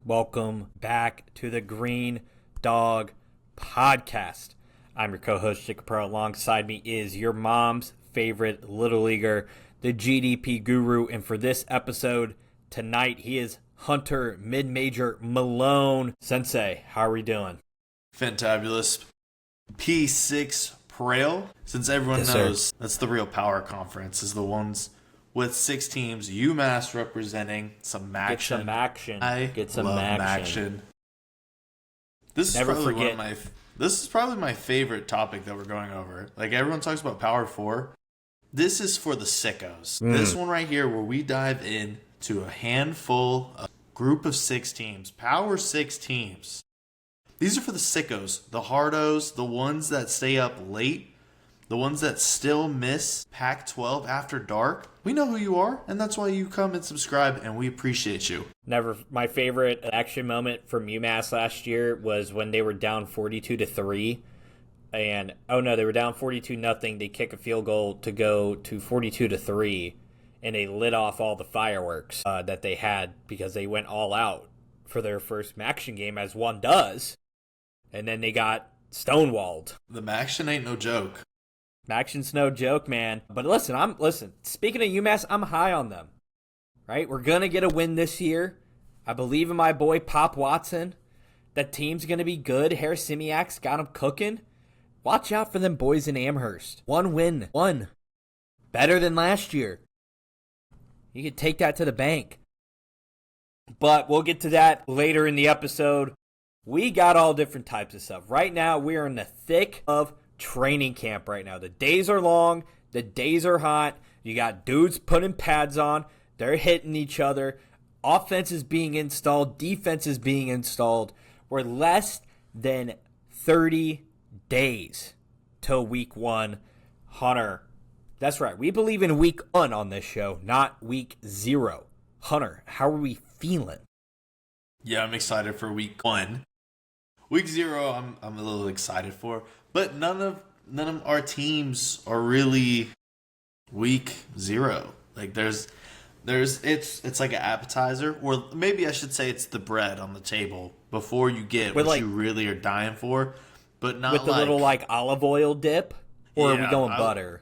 Welcome back to the Green Dog Podcast. I'm your co-host, Jacob Pearl. Alongside me is your mom's favorite Little Leaguer, the GDP guru. And for this episode tonight, he is Hunter Mid-Major Malone. Sensei, how are we doing? Fantabulous. P6 Prail. Since everyone knows that's the real power conference, is the ones with 6 teams, UMass representing some action. Get some action. Get some action. This is probably my favorite topic that we're going over. Like, everyone talks about Power 4. This is for the sickos. This one right here, where we dive in to a handful, a group of 6 teams, Power 6 teams. These are for the sickos, the hardos, the ones that stay up late, the ones that still miss Pac-12 after dark. We know who you are, and that's why you come and subscribe, and we appreciate you. My favorite action moment from UMass last year was when they were down 42-3. And, they were down 42-0. They kick a field goal to go to 42-3. And they lit off all the fireworks that they had because they went all out for their first Maction game, as one does. And then they got stonewalled. The Maction ain't no joke. Maction's no joke, man. But listen, speaking of UMass, I'm high on them. Right? We're going to get a win this year. I believe in my boy Pop Watson. That team's going to be good. Harris Simiak's got him cooking. Watch out for them boys in Amherst. One win. One. Better than last year. You could take that to the bank. But we'll get to that later in the episode. We got all different types of stuff. Right now, we are in the thick of training camp right now. The days are long. The days are hot. You got dudes putting pads on. They're hitting each other. Offense is being installed. Defense is being installed. We're less than 30 days till week 1. Hunter, that's right. We believe in week 1 on this show, not week 0. Hunter, how are we feeling? Yeah, I'm excited for week 1. Week 0, I'm a little excited for, but none of our teams are really week 0. Like it's like an appetizer, or maybe I should say it's the bread on the table before you get what you really are dying for, but not with the little olive oil dip, or are we going butter?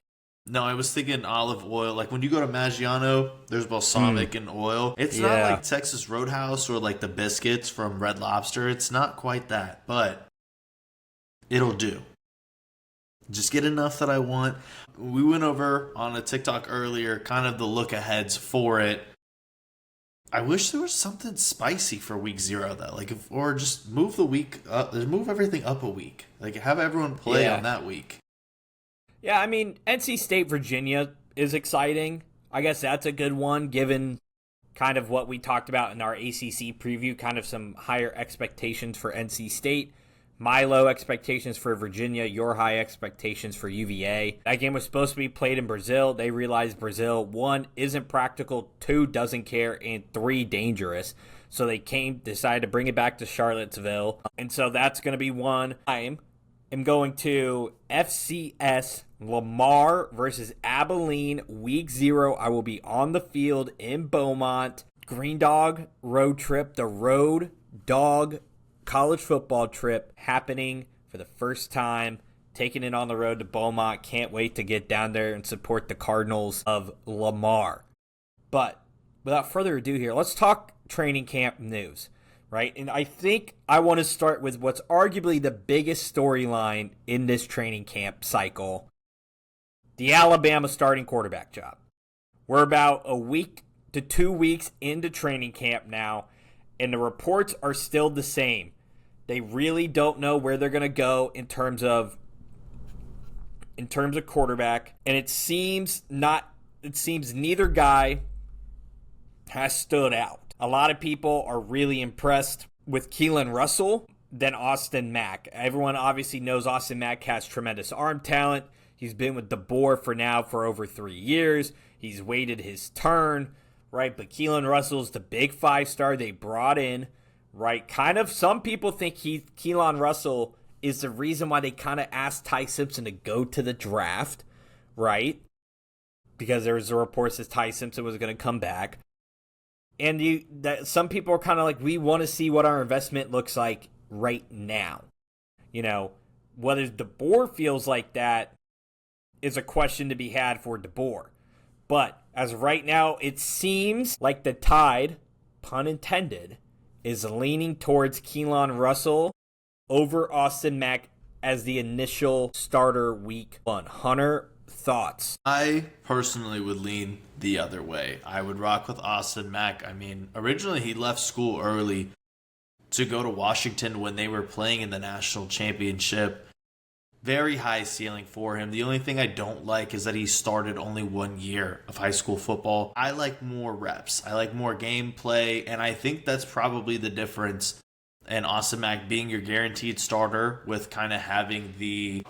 No, I was thinking olive oil. Like when you go to Maggiano, there's balsamic and oil. It's not like Texas Roadhouse or like the biscuits from Red Lobster. It's not quite that, but it'll do. Just get enough that I want. We went over on a TikTok earlier, kind of the look aheads for it. I wish there was something spicy for week 0 though. Or just move the week up, move everything up a week. Like have everyone play on that week. Yeah, I mean, NC State, Virginia is exciting. I guess that's a good one, given kind of what we talked about in our ACC preview, kind of some higher expectations for NC State, my low expectations for Virginia, your high expectations for UVA. That game was supposed to be played in Brazil. They realized Brazil, 1, isn't practical, 2, doesn't care, and 3, dangerous. So they decided to bring it back to Charlottesville. And so that's going to be one. I am going to FCS Lamar versus Abilene, week 0. I will be on the field in Beaumont. Green Dog road trip, the Road Dog college football trip happening for the first time. Taking it on the road to Beaumont. Can't wait to get down there and support the Cardinals of Lamar. But without further ado here, let's talk training camp news. Right? And I think I want to start with what's arguably the biggest storyline in this training camp cycle. The Alabama starting quarterback job. We're about a week to 2 weeks into training camp now, and the reports are still the same. They really don't know where they're going to go in terms of quarterback, and it seems neither guy has stood out. A lot of people are really impressed with Keelan Russell than Austin Mack. Everyone obviously knows Austin Mack has tremendous arm talent. He's been with DeBoer for over 3 years. He's waited his turn, right? But Keelan Russell's the big 5-star they brought in, right? Kind of, some people think Keelan Russell is the reason why they kind of asked Ty Simpson to go to the draft, right? Because there was a reports that Ty Simpson was going to come back. And some people are kind of like, we want to see what our investment looks like right now. Whether DeBoer feels like that is a question to be had for DeBoer. But as of right now, it seems like the tide, pun intended, is leaning towards Keelan Russell over Austin Mack as the initial starter week 1. Hunter, thoughts? I personally would lean the other way. I would rock with Austin Mack. I mean, originally he left school early to go to Washington when they were playing in the national championship. Very high ceiling for him. The only thing I don't like is that he started only 1 year of high school football. I like more reps. I like more gameplay, and I think that's probably the difference in Austin Mack being your guaranteed starter with kind of having the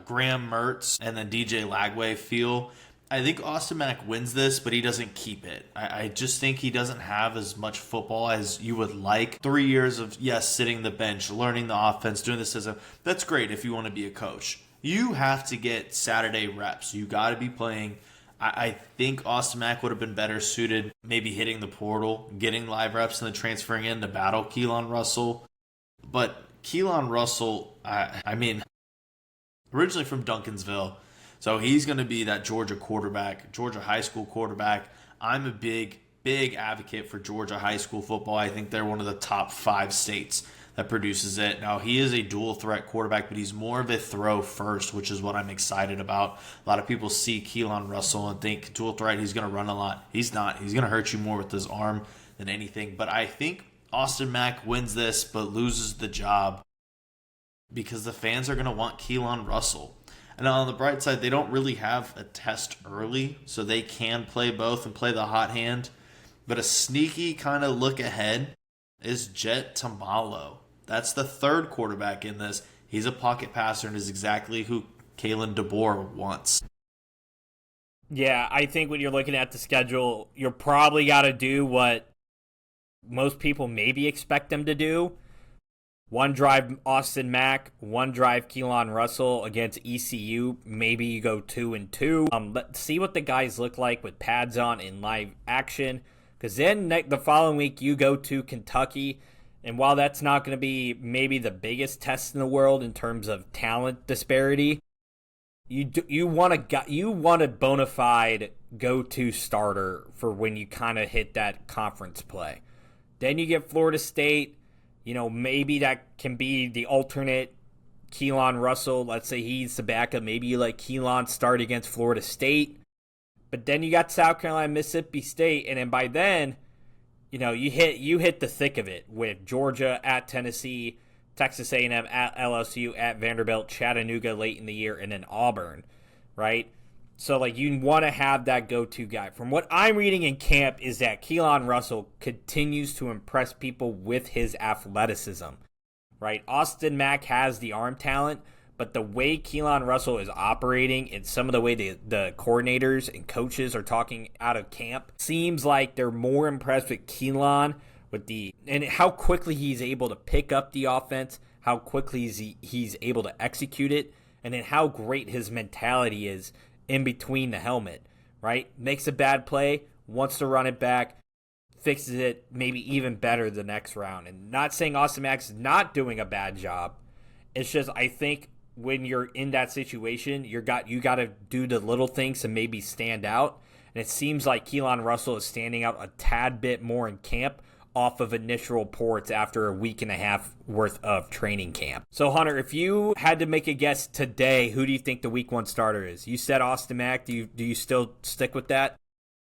Graham Mertz and then DJ Lagway feel. I think Austin Mack wins this, but he doesn't keep it. I just think he doesn't have as much football as you would like. 3 years of, sitting the bench, learning the offense, doing this that's great if you want to be a coach. You have to get Saturday reps. You got to be playing. I think Austin Mack would have been better suited maybe hitting the portal, getting live reps, and then transferring in to battle Keelan Russell. But Keelan Russell, I mean, originally from Duncansville, so he's going to be that Georgia high school quarterback. I'm a big advocate for Georgia high school football. I think they're one of the top 5 states that produces it. Now, he is a dual threat quarterback, but he's more of a throw first, which is what I'm excited about. A lot of people see Keelan Russell and think dual threat, he's going to run a lot. He's not. He's going to hurt you more with his arm than anything. But I think Austin Mack wins this but loses the job because the fans are going to want Keelan Russell. And on the bright side, they don't really have a test early, so they can play both and play the hot hand. But a sneaky kind of look ahead is Jet Tamalo. That's the third quarterback in this. He's a pocket passer and is exactly who Kalen DeBoer wants. Yeah, I think when you're looking at the schedule, you're probably got to do what most people maybe expect them to do. 1 drive Austin Mack, 1 drive Keelan Russell against ECU. Maybe you go 2-2. Let's see what the guys look like with pads on in live action. Because then the following week you go to Kentucky. And while that's not going to be maybe the biggest test in the world in terms of talent disparity, you want a bona fide go-to starter for when you kind of hit that conference play. Then you get Florida State. Maybe that can be the alternate Keelan Russell. Let's say he's the backup. Maybe you let Keelan start against Florida State. But then you got South Carolina, Mississippi State. And then by then, you hit the thick of it with Georgia at Tennessee, Texas A&M at LSU, at Vanderbilt, Chattanooga late in the year, and then Auburn, right? So, you want to have that go-to guy. From what I'm reading in camp is that Keelan Russell continues to impress people with his athleticism, right? Austin Mack has the arm talent, but the way Keelan Russell is operating and some of the way the coordinators and coaches are talking out of camp seems like they're more impressed with Keelan and how quickly he's able to pick up the offense, how quickly he's able to execute it, and then how great his mentality is in between the helmet, right? Makes a bad play, wants to run it back, fixes it maybe even better the next round. And not saying Austin Mack's not doing a bad job. It's just I think when you're in that situation, you got to do the little things to maybe stand out. And it seems like Keelan Russell is standing out a tad bit more in camp off of initial reports after a week and a half worth of training camp. So, Hunter, if you had to make a guess today, who do you think the week 1 starter is? You said Austin Mack. Do you still stick with that?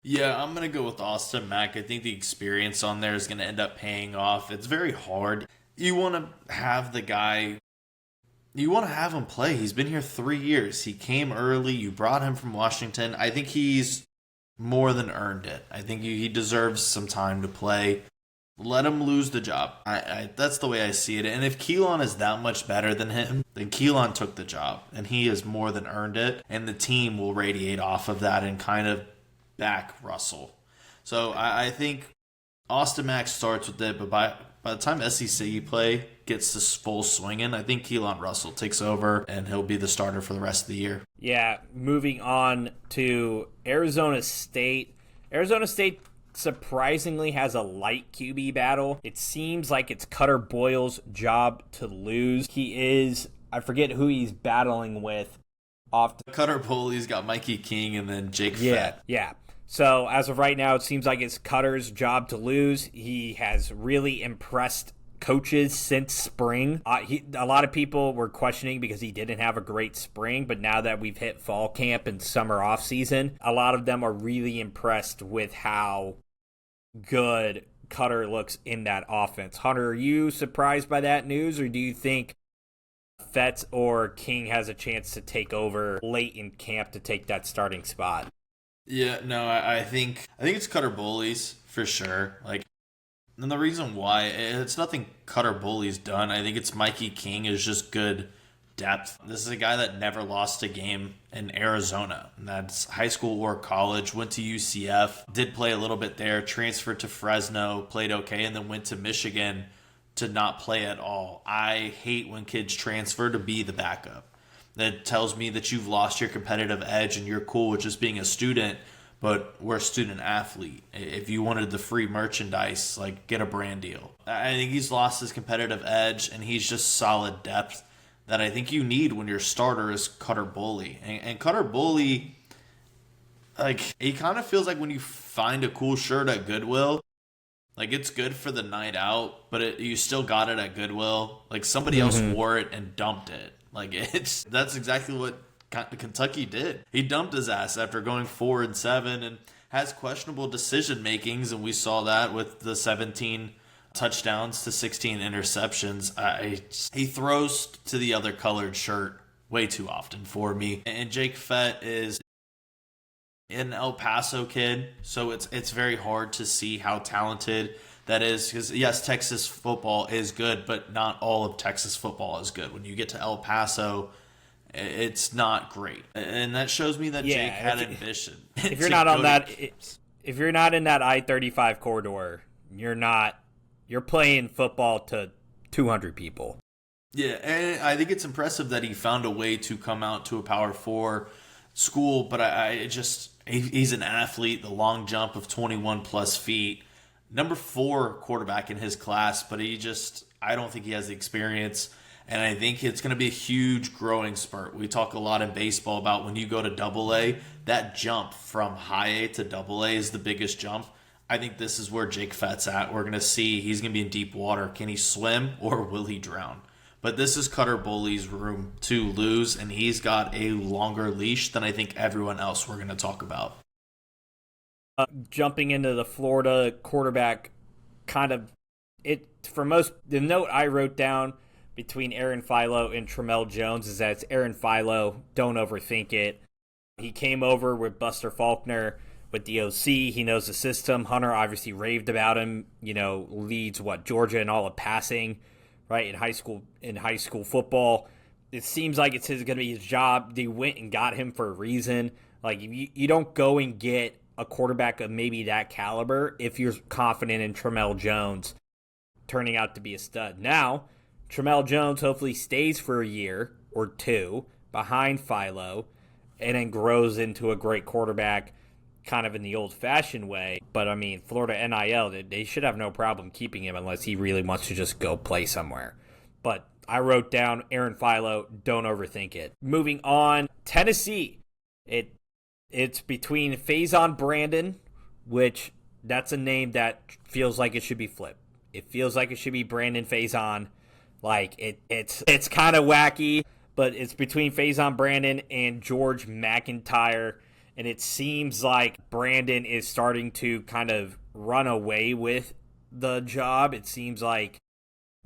Yeah, I'm going to go with Austin Mack. I think the experience on there is going to end up paying off. It's very hard. You want to have the guy, you want to have him play. He's been here 3 years. He came early. You brought him from Washington. I think he's more than earned it. I think he deserves some time to play. Let him lose the job. That's the way I see it. And if Keelan is that much better than him, then Keelan took the job. And he has more than earned it. And the team will radiate off of that and kind of back Russell. So I think Austin Mack starts with it. But by the time SEC play gets this full swinging, I think Keelan Russell takes over. And he'll be the starter for the rest of the year. Yeah, moving on to Arizona State. Arizona State surprisingly has a light QB battle. It seems like it's Cutter Boyle's job to lose. He is, I forget who he's battling with. Cutter Boley's got Mikey King and then Jake Fett. Yeah. So as of right now, it seems like it's Cutter's job to lose. He has really impressed coaches since spring. A lot of people were questioning because he didn't have a great spring, but now that we've hit fall camp and summer off season, a lot of them are really impressed with how good Cutter looks in that offense. Hunter, are you surprised by that news, or do you think Fetts or King has a chance to take over late in camp to take that starting spot? Yeah, no, I think it's Cutter Boley's for sure. Like, and the reason why, it's nothing Cutter Boley's done. I think it's Mikey King is just good depth. This is a guy that never lost a game in Arizona. And that's high school or college. Went to UCF, did play a little bit there, transferred to Fresno, played okay, and then went to Michigan to not play at all. I hate when kids transfer to be the backup. That tells me that you've lost your competitive edge and you're cool with just being a student, but we're a student athlete. If you wanted the free merchandise, like, get a brand deal. I think he's lost his competitive edge, and he's just solid depth that I think you need when your starter is Cutter Boley. And Cutter Boley, like, he kind of feels like when you find a cool shirt at Goodwill, like, it's good for the night out, but you still got it at Goodwill. Like, somebody else wore it and dumped it. Like, that's exactly what Kentucky did. He dumped his ass after going 4-7 and has questionable decision makings, and we saw that with the 17 touchdowns to 16 interceptions. He throws to the other colored shirt way too often for me. And Jake Fett is an El Paso kid, so it's very hard to see how talented that is, because yes, Texas football is good, but not all of Texas football is good. When you get to El Paso, it's not great, and that shows me that Jake had ambition. If you're not on that, if you're not in that I-35 corridor, you're playing football to 200 people. Yeah, and I think it's impressive that he found a way to come out to a Power 4 school, but he's an athlete, the long jump of 21 plus feet. Number 4 quarterback in his class, but I don't think he has the experience, and I think it's going to be a huge growing spurt. We talk a lot in baseball about when you go to AA, that jump from high A to AA is the biggest jump. I think this is where Jake Fett's at. We're going to see he's going to be in deep water. Can he swim or will he drown? But this is Cutter Boley's room to lose, and he's got a longer leash than I think everyone else we're going to talk about. Jumping into the Florida quarterback, the note I wrote down between Aaron Philo and Tramel Jones is that it's Aaron Philo, don't overthink it. He came over with Buster Faulkner with the OC. He knows the system. Hunter obviously raved about him, leads Georgia in all of passing, right, in high school football. It seems like it's going to be his job. They went and got him for a reason. Like, you don't go and get a quarterback of maybe that caliber if you're confident in Tramel Jones turning out to be a stud. Now, Tramel Jones hopefully stays for a year or two behind Philo and then grows into a great quarterback kind of in the old-fashioned way. But, I mean, Florida NIL, they should have no problem keeping him unless he really wants to just go play somewhere. But I wrote down Aaron Philo, don't overthink it. Moving on, Tennessee. It's between Faison Brandon, which that's a name that feels like it should be flipped. It feels like it should be Brandon Faison. Like, it's kind of wacky, but it's between Faison Brandon and George McIntyre, and it seems like Brandon is starting to kind of run away with the job. It seems like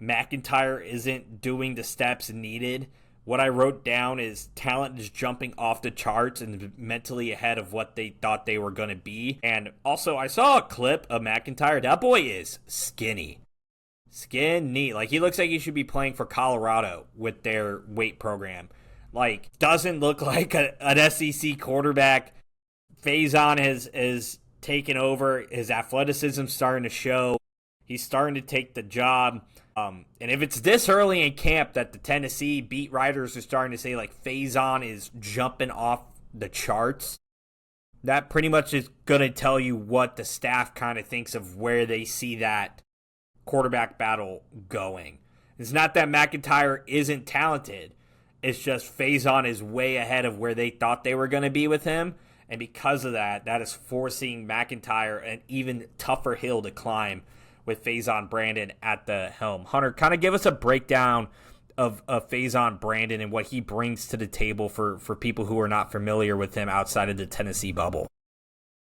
McIntyre isn't doing the steps needed. What I wrote down is talent is jumping off the charts and mentally ahead of what they thought they were going to be. And also, I saw a clip of McIntyre. That boy is skinny. Skinny. Like, he looks like he should be playing for Colorado with their weight program. Like, doesn't look like an SEC quarterback. Faison has taken over. His athleticism starting to show. He's starting to take the job. And if it's this early in camp that the Tennessee beat writers are starting to say, like, Faison is jumping off the charts, that pretty much is going to tell you what the staff kind of thinks of where they see that quarterback battle going. It's not that McIntyre isn't talented. It's just Faison is way ahead of where they thought they were going to be with him. And because of that, that is forcing McIntyre an even tougher hill to climb with Faison Brandon at the helm. Hunter, kind of give us a breakdown of Faison Brandon and what he brings to the table for people who are not familiar with him outside of the Tennessee bubble.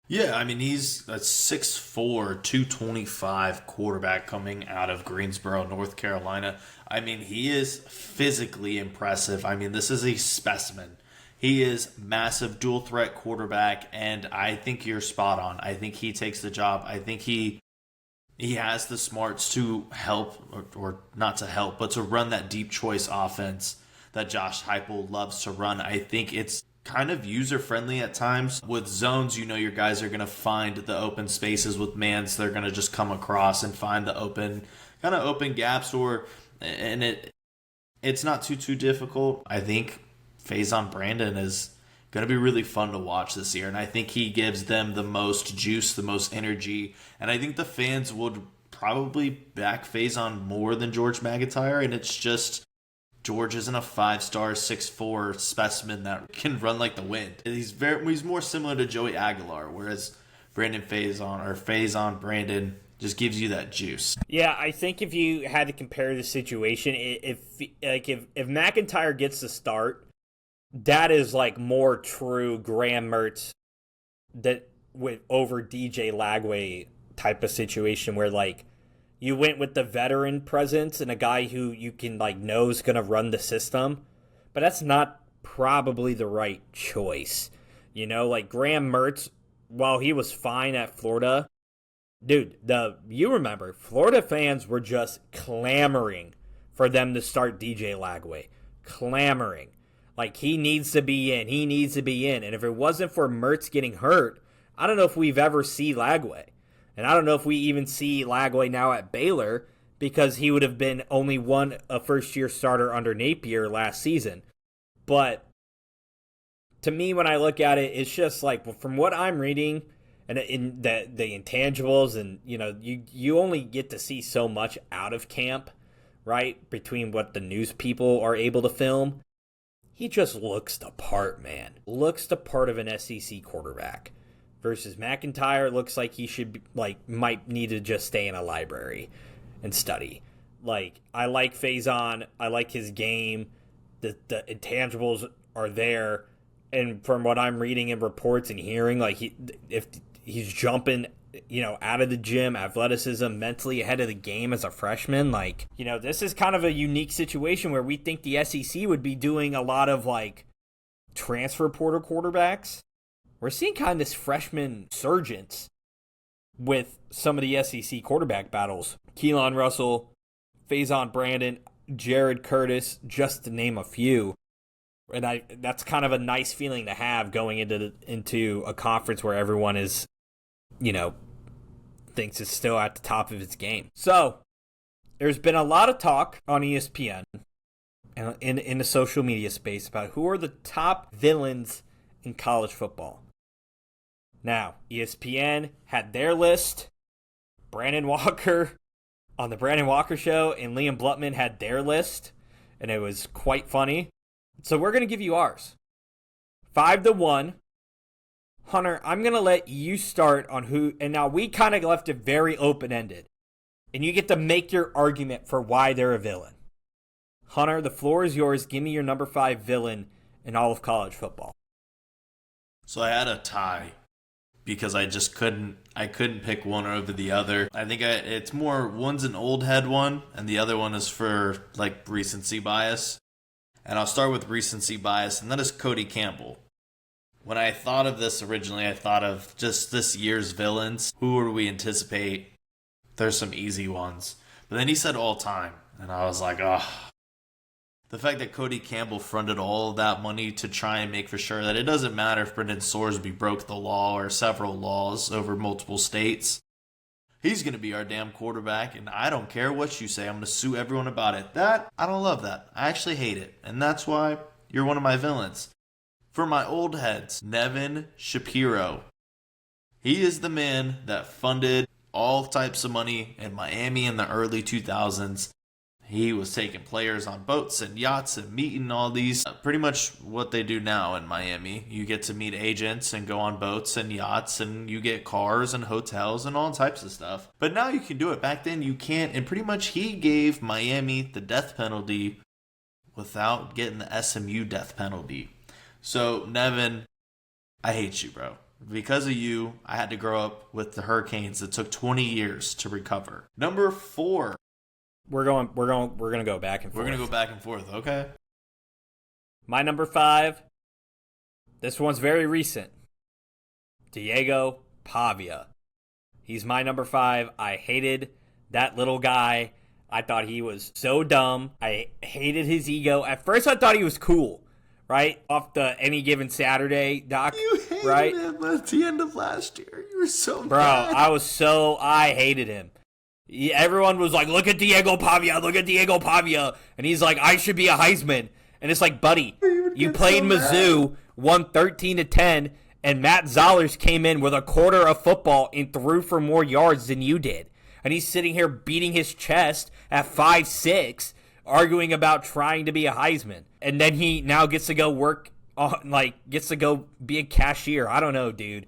Yeah, I mean, he's a 6'4", 225 quarterback coming out of Greensboro, North Carolina. I mean, he is physically impressive. I mean, this is a specimen. He is massive dual threat quarterback, and I think you're spot on. I think he takes the job. I think he has the smarts to help, or not to help, but to run that deep choice offense that Josh Heupel loves to run. I think it's kind of user-friendly at times. With zones, you know your guys are going to find the open spaces. With mans, they're going to just come across and find the open gaps, and it's not too difficult. I think Faison Brandon is going to be really fun to watch this year, and I think he gives them the most juice, the most energy, and I think the fans would probably back Faison more than George McIntyre, and it's just George isn't a 5-star, 6'4" specimen that can run like the wind. He's more similar to Joey Aguilar, whereas Faison Brandon just gives you that juice. Yeah, I think if you had to compare the situation, if McIntyre gets the start, that is like more true Graham Mertz over DJ Lagway type of situation where like you went with the veteran presence and a guy who you can like know is going to run the system, but that's not probably the right choice. You know, like Graham Mertz, while he was fine at Florida, dude, you remember Florida fans were just clamoring for them to start DJ Lagway, clamoring. Like, he needs to be in. He needs to be in. And if it wasn't for Mertz getting hurt, I don't know if we've ever seen Lagway. And I don't know if we even see Lagway now at Baylor because he would have been only a first-year starter under Napier last season. But to me, when I look at it, it's just like, from what I'm reading and in the intangibles, and, you know, you only get to see so much out of camp, right, between what the news people are able to film. He just looks the part, man. Looks the part of an SEC quarterback. Versus McIntyre looks like he should be, might need to just stay in a library and study. Like, I like Faison. I like his game. The intangibles are there. And from what I'm reading in reports and hearing, like, if he's jumping, you know, out of the gym, athleticism, mentally ahead of the game as a freshman. Like, you know, this is kind of a unique situation where we think the SEC would be doing a lot of, like, transfer portal quarterbacks. We're seeing kind of this freshman surgence with some of the SEC quarterback battles. Keelan Russell, Faison Brandon, Jared Curtis, just to name a few. And that's kind of a nice feeling to have going into a conference where everyone is, you know, thinks it's still at the top of its game. So, there's been a lot of talk on ESPN and in the social media space about who are the top villains in college football. Now, ESPN had their list. Brandon Walker on the Brandon Walker Show and Liam Blutman had their list, and it was quite funny. So we're going to give you ours. 5-1. Hunter, I'm going to let you start on who, and now we kind of left it very open-ended, and you get to make your argument for why they're a villain. Hunter, the floor is yours. Give me your number 5 villain in all of college football. So I had a tie because I couldn't pick one over the other. I think it's more, one's an old head one, and the other one is for, like, recency bias. And I'll start with recency bias, and that is Cody Campbell. When I thought of this originally, I thought of just this year's villains. Who do we anticipate? There's some easy ones. But then he said all time, and I was like, oh. The fact that Cody Campbell fronted all of that money to try and make for sure that it doesn't matter if Brendan Sorsby broke the law or several laws over multiple states. He's going to be our damn quarterback, and I don't care what you say. I'm going to sue everyone about it. I don't love that. I actually hate it, and that's why you're one of my villains. For my old heads, Nevin Shapiro. He is the man that funded all types of money in Miami in the early 2000s. He was taking players on boats and yachts and meeting all these. Pretty much what they do now in Miami. You get to meet agents and go on boats and yachts, and you get cars and hotels and all types of stuff. But now you can do it. Back then you can't. And pretty much he gave Miami the death penalty without getting the SMU death penalty. So, Nevin, I hate you, bro. Because of you, I had to grow up with the Hurricanes that took 20 years to recover. Number 4. We're gonna go back and forth. We're gonna go back and forth, okay? My number 5. This one's very recent. Diego Pavia. He's my number 5. I hated that little guy. I thought he was so dumb. I hated his ego. At first, I thought he was cool, right? Off the Any Given Saturday doc, you hated right? him at the end of last year. You were so Bro, mad. I hated him. Everyone was like, look at Diego Pavia. And he's like, I should be a Heisman. And it's like, buddy, you played Mizzou, won 13-10, and Matt Zollers came in with a quarter of football and threw for more yards than you did. And he's sitting here beating his chest at 5'6", arguing about trying to be a Heisman. And then he now gets to go work, gets to go be a cashier. I don't know, dude.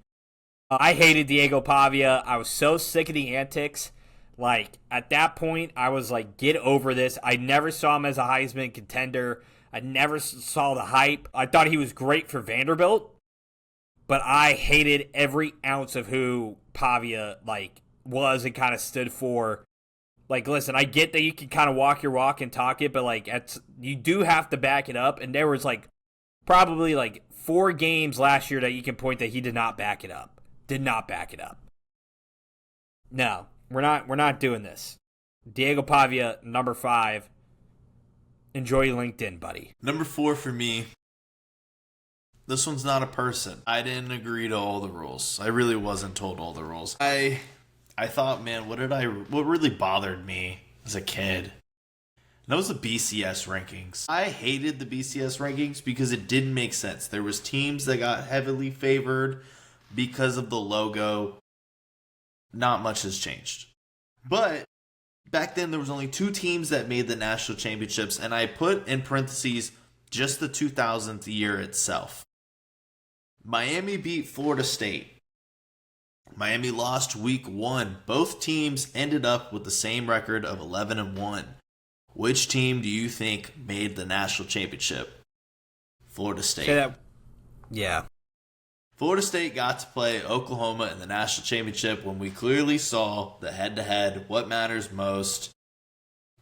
I hated Diego Pavia. I was so sick of the antics. Like, at that point, I was like, get over this. I never saw him as a Heisman contender. I never saw the hype. I thought he was great for Vanderbilt, but I hated every ounce of who Pavia, was and kind of stood for. Like, listen, I get that you can kind of walk your walk and talk it, but, you do have to back it up. And there was, probably, 4 games last year that you can point that he did not back it up. Did not back it up. No. We're not doing this. Diego Pavia, number 5. Enjoy LinkedIn, buddy. Number 4 for me. This one's not a person. I didn't agree to all the rules. I really wasn't told all the rules. I thought, man, what really bothered me as a kid? And that was the BCS rankings. I hated the BCS rankings because it didn't make sense. There was teams that got heavily favored because of the logo. Not much has changed. But back then, there was only 2 teams that made the national championships, and I put in parentheses just the 2000th year itself. Miami beat Florida State. Miami lost week 1. Both teams ended up with the same record of 11-1. Which team do you think made the national championship? Florida State. Yeah. Florida State got to play Oklahoma in the national championship when we clearly saw the head-to-head, what matters most.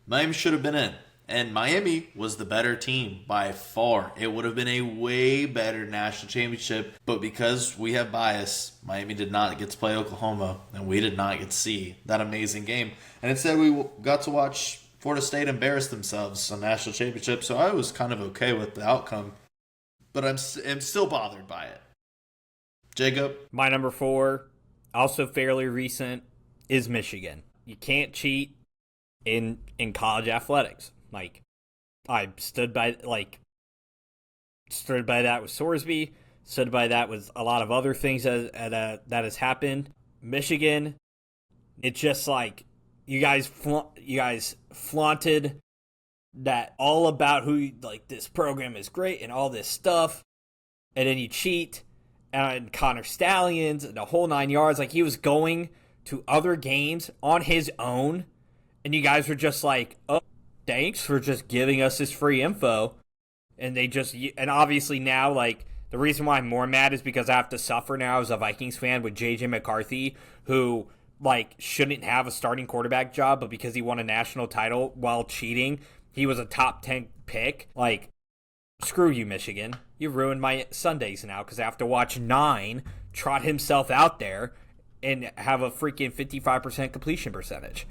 Miami should have been in, and Miami was the better team by far. It would have been a way better national championship, but because we have bias, Miami did not get to play Oklahoma, and we did not get to see that amazing game. And instead, we got to watch Florida State embarrass themselves on national championship, so I was kind of okay with the outcome, but I'm still bothered by it. Jacob? My number 4, also fairly recent, is Michigan. You can't cheat in college athletics. I stood by that with Sorsby, stood by that with a lot of other things that has happened. Michigan, it's just you guys flaunted that all about who this program is great and all this stuff, and then you cheat. And Connor Stallions, and the whole 9 yards. He was going to other games on his own. And you guys were just like, oh, thanks for just giving us this free info. And and obviously now, the reason why I'm more mad is because I have to suffer now as a Vikings fan with J.J. McCarthy, who, shouldn't have a starting quarterback job, but because he won a national title while cheating, he was a top 10 pick. Screw you, Michigan. You ruined my Sundays now because I have to watch 9 trot himself out there and have a freaking 55% completion percentage.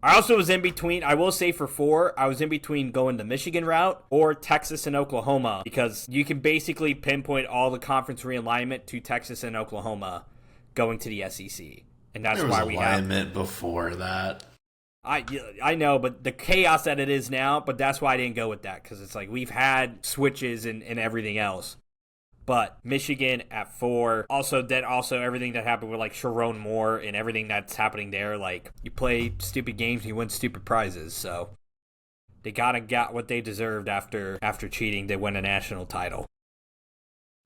I also was in between, I will say for 4, I was in between going the Michigan route or Texas and Oklahoma because you can basically pinpoint all the conference realignment to Texas and Oklahoma going to the SEC. And that's why we have alignment before that. I know, but the chaos that it is now, but that's why I didn't go with that, because it's we've had switches and everything else. But Michigan at 4. Also everything that happened with like Sharon Moore and everything that's happening there. Like, you play stupid games, you win stupid prizes. So they got what they deserved after cheating. They win a national title.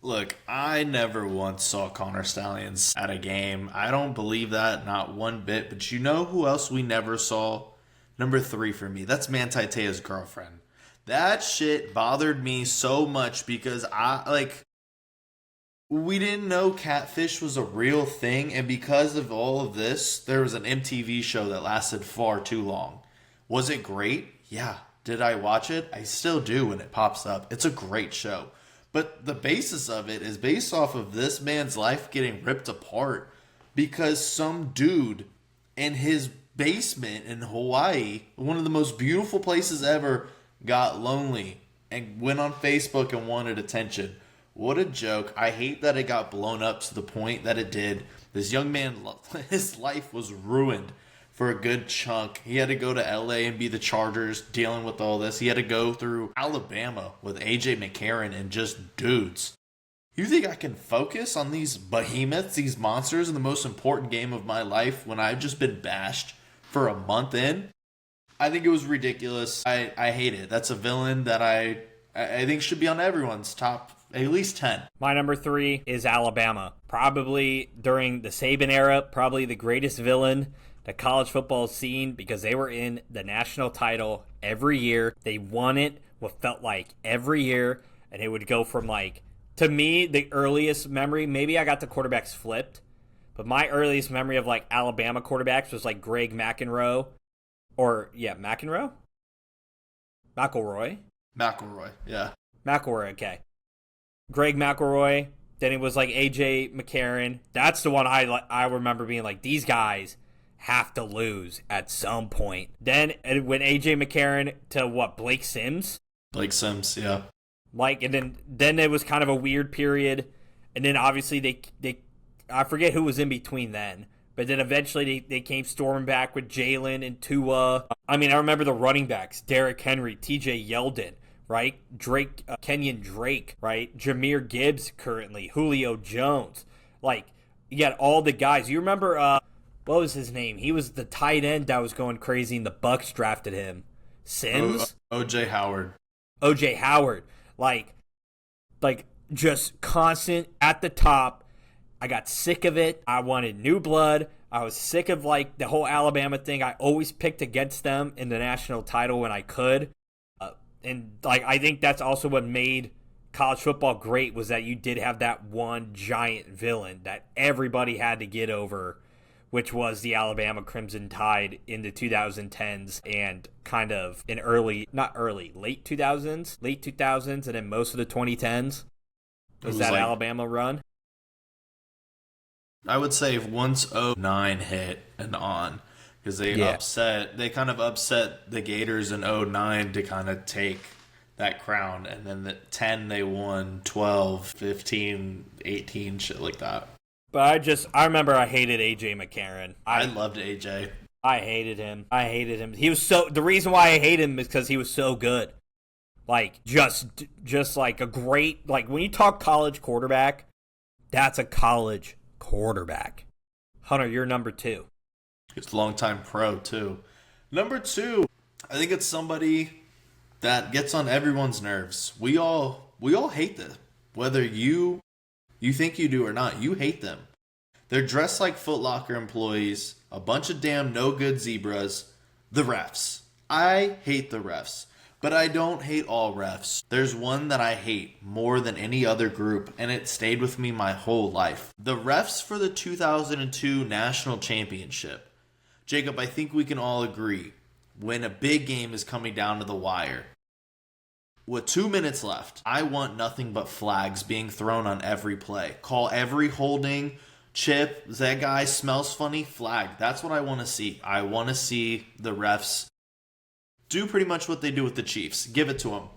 Look, I never once saw Connor Stalions at a game. I don't believe that, not one bit. But you know who else we never saw? Number 3 for me. That's Manti Te'o's girlfriend. That shit bothered me so much because we didn't know catfish was a real thing. And because of all of this, there was an MTV show that lasted far too long. Was it great? Yeah. Did I watch it? I still do when it pops up. It's a great show. But the basis of it is based off of this man's life getting ripped apart because some dude in his basement in Hawaii, one of the most beautiful places ever, got lonely and went on Facebook and wanted attention. What a joke. I hate that it got blown up to the point that it did. This young man, his life was ruined for a good chunk. He had to go to LA and be the Chargers dealing with all this. He had to go through Alabama with AJ McCarron and just dudes. You think I can focus on these behemoths, these monsters in the most important game of my life when I've just been bashed for a month in? I think it was ridiculous. I hate it. That's a villain that I think should be on everyone's top at least 10. My number 3 is Alabama. Probably during the Saban era, probably the greatest villain that college football has seen because they were in the national title every year. They won it what felt like every year, and it would go from like, to me, the earliest memory, maybe I got the quarterbacks flipped, but my earliest memory of like Alabama quarterbacks was like Greg McElroy. McElroy, yeah. McElroy, okay. Greg McElroy. Then it was like AJ McCarron. That's the one I remember being like, these guys have to lose at some point. Then when AJ McCarron to Blake Sims? Blake Sims, yeah. Like, and then it was kind of a weird period. And then obviously they I forget who was in between then. But then eventually they came storming back with Jalen and Tua. I mean, I remember the running backs, Derrick Henry, TJ Yeldon, right? Drake, Kenyon Drake, right? Jahmyr Gibbs currently, Julio Jones. Like, you got all the guys. You remember, what was his name? He was the tight end that was going crazy and the Bucks drafted him. Sims? O.J. Howard. O.J. Howard. Like just constant at the top. I got sick of it. I wanted new blood. I was sick of like the whole Alabama thing. I always picked against them in the national title when I could. And like, I think that's also what made college football great, was that you did have that one giant villain that everybody had to get over, which was the Alabama Crimson Tide in the 2010s and kind of in late 2000s, and then most of the 2010s. Was that like, Alabama run? I would say once 09 hit and on, because they kind of upset the Gators in 09 to kind of take that crown, and then the 10 they won, 12, 15, 18, shit like that. But I remember I hated AJ McCarron. I loved AJ. I hated him. He was the reason why I hate him is because he was so good. Like, just like a great, like, when you talk college quarterback, that's a college quarterback. Hunter, you're number 2. He's a longtime pro, too. Number 2, I think it's somebody that gets on everyone's nerves. We all hate them. Whether you think you do or not, you hate them. They're dressed like Foot Locker employees, a bunch of damn no-good zebras. The refs. I hate the refs. But I don't hate all refs. There's one that I hate more than any other group, and it stayed with me my whole life. The refs for the 2002 National Championship. Jacob, I think we can all agree, when a big game is coming down to the wire, with 2 minutes left, I want nothing but flags being thrown on every play. Call every holding, chip, that guy smells funny, flag. That's what I want to see. I want to see the refs do pretty much what they do with the Chiefs. Give it to them.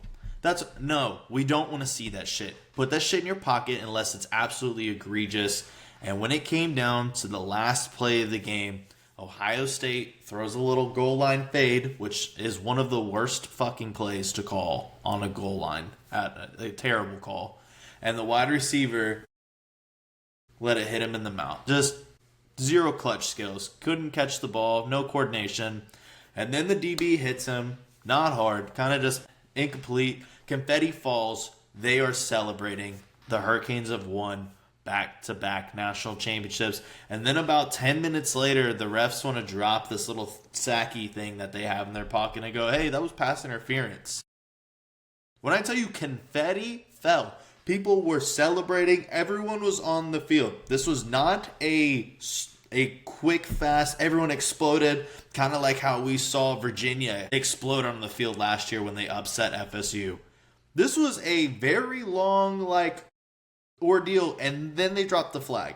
No, we don't want to see that shit. Put that shit in your pocket unless it's absolutely egregious. And when it came down to the last play of the game, Ohio State throws a little goal line fade, which is one of the worst fucking plays to call on a goal line. A terrible call. and the wide receiver let it hit him in the mouth. Just zero clutch skills. Couldn't catch the ball, no coordination. And then the DB hits him, not hard, kind of just incomplete. Confetti falls. They are celebrating. The Hurricanes have won back-to-back national championships. And then about 10 minutes later, the refs want to drop this little sacky thing that they have in their pocket and go, hey, that was pass interference. When I tell you confetti fell, people were celebrating. Everyone was on the field. This was not a quick, fast, everyone exploded, kind of like how we saw Virginia explode on the field last year when they upset FSU. This was a very long, ordeal, and then they dropped the flag.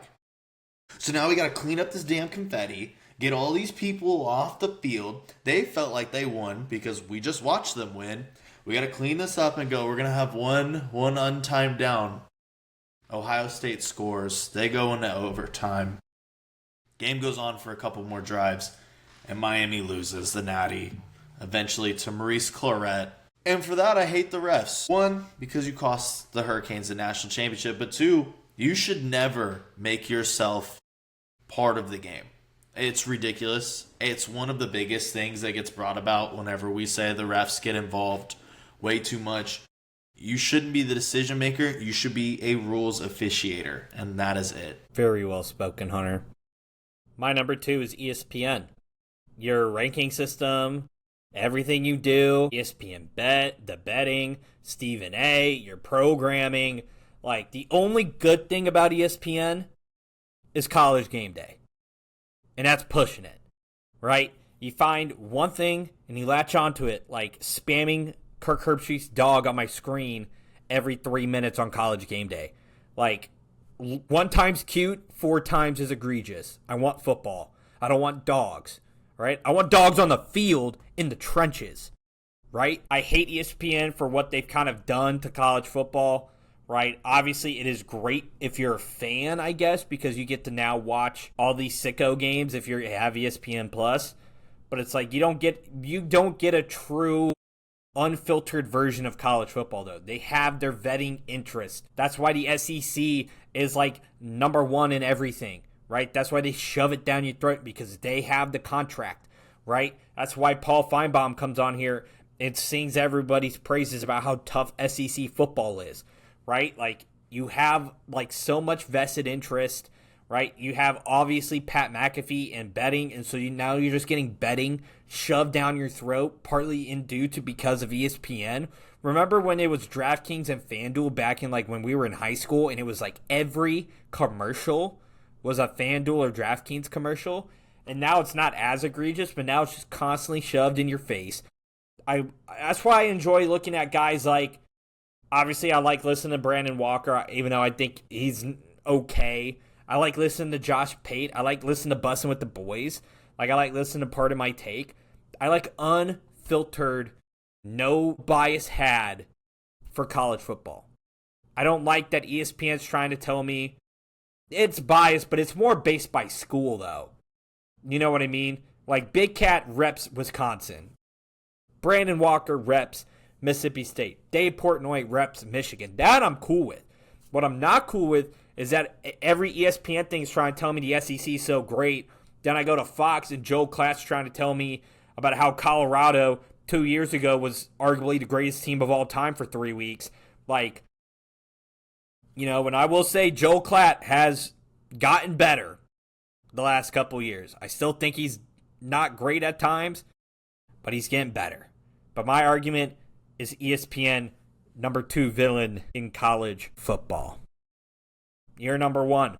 So now we got to clean up this damn confetti, get all these people off the field. They felt like they won because we just watched them win. We got to clean this up and go. We're going to have one untimed down. Ohio State scores. They go into overtime. Game goes on for a couple more drives, and Miami loses the Natty, eventually to Maurice Clarett. And for that, I hate the refs. One, because you cost the Hurricanes the national championship. But two, you should never make yourself part of the game. It's ridiculous. It's one of the biggest things that gets brought about whenever we say the refs get involved way too much. You shouldn't be the decision maker. You should be a rules officiator. And that is it. Very well spoken, Hunter. My number 2 is ESPN. Your ranking system, everything you do, ESPN Bet, the betting, Stephen A., your programming. The only good thing about ESPN is College Game Day. And that's pushing it, right? You find one thing and you latch onto it, like spamming Kirk Herbstreit's dog on my screen every 3 minutes on College Game Day. 1 time's cute, 4 times is egregious. I want football. I don't want dogs, right? I want dogs on the field in the trenches, right? I hate ESPN for what they've kind of done to college football, right? Obviously, it is great if you're a fan, I guess, because you get to now watch all these sicko games if you have ESPN Plus. But it's like you don't get a true unfiltered version of college football, though. They have their vetting interest. That's why the SEC is number 1 in everything, right? That's why they shove it down your throat, because they have the contract, right? That's why Paul Feinbaum comes on here and sings everybody's praises about how tough SEC football is, right? You have so much vested interest, right? You have obviously Pat McAfee and betting, and so now you're just getting betting shoved down your throat, partly because of ESPN. Remember when it was DraftKings and FanDuel back in when we were in high school, and it was every commercial was a FanDuel or DraftKings commercial, and now it's not as egregious, but now it's just constantly shoved in your face. That's why I enjoy looking at guys obviously I like listening to Brandon Walker, even though I think he's okay. I like listening to Josh Pate. I like listening to Bussin' with the Boys. I like listening to Part of My Take. I like unfiltered, no bias had for college football. I don't like that ESPN's trying to tell me it's biased, but it's more based by school, though. You know what I mean? Big Cat reps Wisconsin. Brandon Walker reps Mississippi State. Dave Portnoy reps Michigan. That I'm cool with. What I'm not cool with is that every ESPN thing is trying to tell me the SEC is so great. Then I go to Fox and Joe Klatt's trying to tell me about how Colorado 2 years ago was arguably the greatest team of all time for 3 weeks. And I will say Joe Klatt has gotten better the last couple years. I still think he's not great at times, but he's getting better. But my argument is ESPN number 2 villain in college football. You're number 1.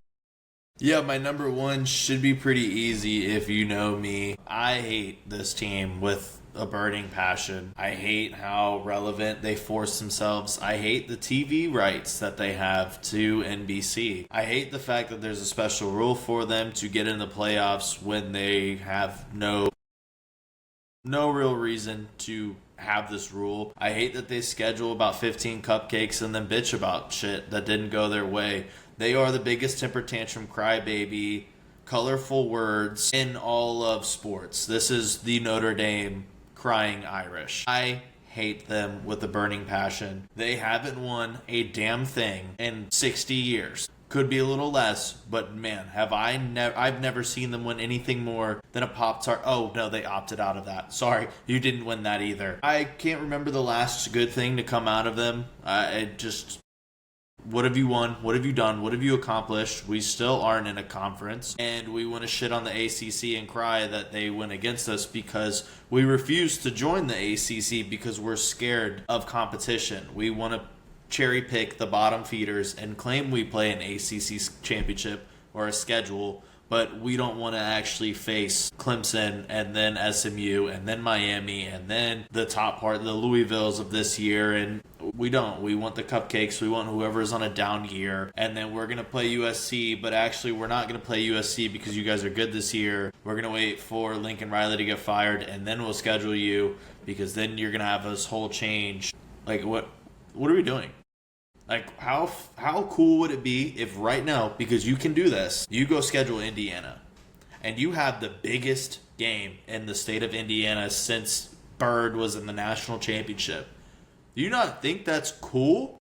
Yeah, my number 1 should be pretty easy if you know me. I hate this team with a burning passion. I hate how relevant they force themselves. I hate the TV rights that they have to NBC. I hate the fact that there's a special rule for them to get in the playoffs when they have no real reason to have this rule. I hate that they schedule about 15 cupcakes and then bitch about shit that didn't go their way. They are the biggest temper tantrum crybaby, colorful words in all of sports. This is the Notre Dame crying Irish. I hate them with a burning passion. They haven't won a damn thing in 60 years. Could be a little less, but man, I've never seen them win anything more than a Pop-Tart. Oh, no, they opted out of that. Sorry, you didn't win that either. I can't remember the last good thing to come out of them. What have you won? What have you done? What have you accomplished? We still aren't in a conference, and we want to shit on the ACC and cry that they went against us because we refuse to join the ACC because we're scared of competition. We want to cherry pick the bottom feeders and claim we play an ACC championship or a schedule, but we don't want to actually face Clemson and then SMU and then Miami and then the top part, the Louisvilles of this year. And we don't. We want the cupcakes. We want whoever's on a down year. And then we're going to play USC, but actually we're not going to play USC because you guys are good this year. We're going to wait for Lincoln Riley to get fired, and then we'll schedule you because then you're going to have this whole change. Like, what are we doing? Like, how cool would it be if right now, because you can do this, you go schedule Indiana, and you have the biggest game in the state of Indiana since Bird was in the national championship. Do you not think that's cool?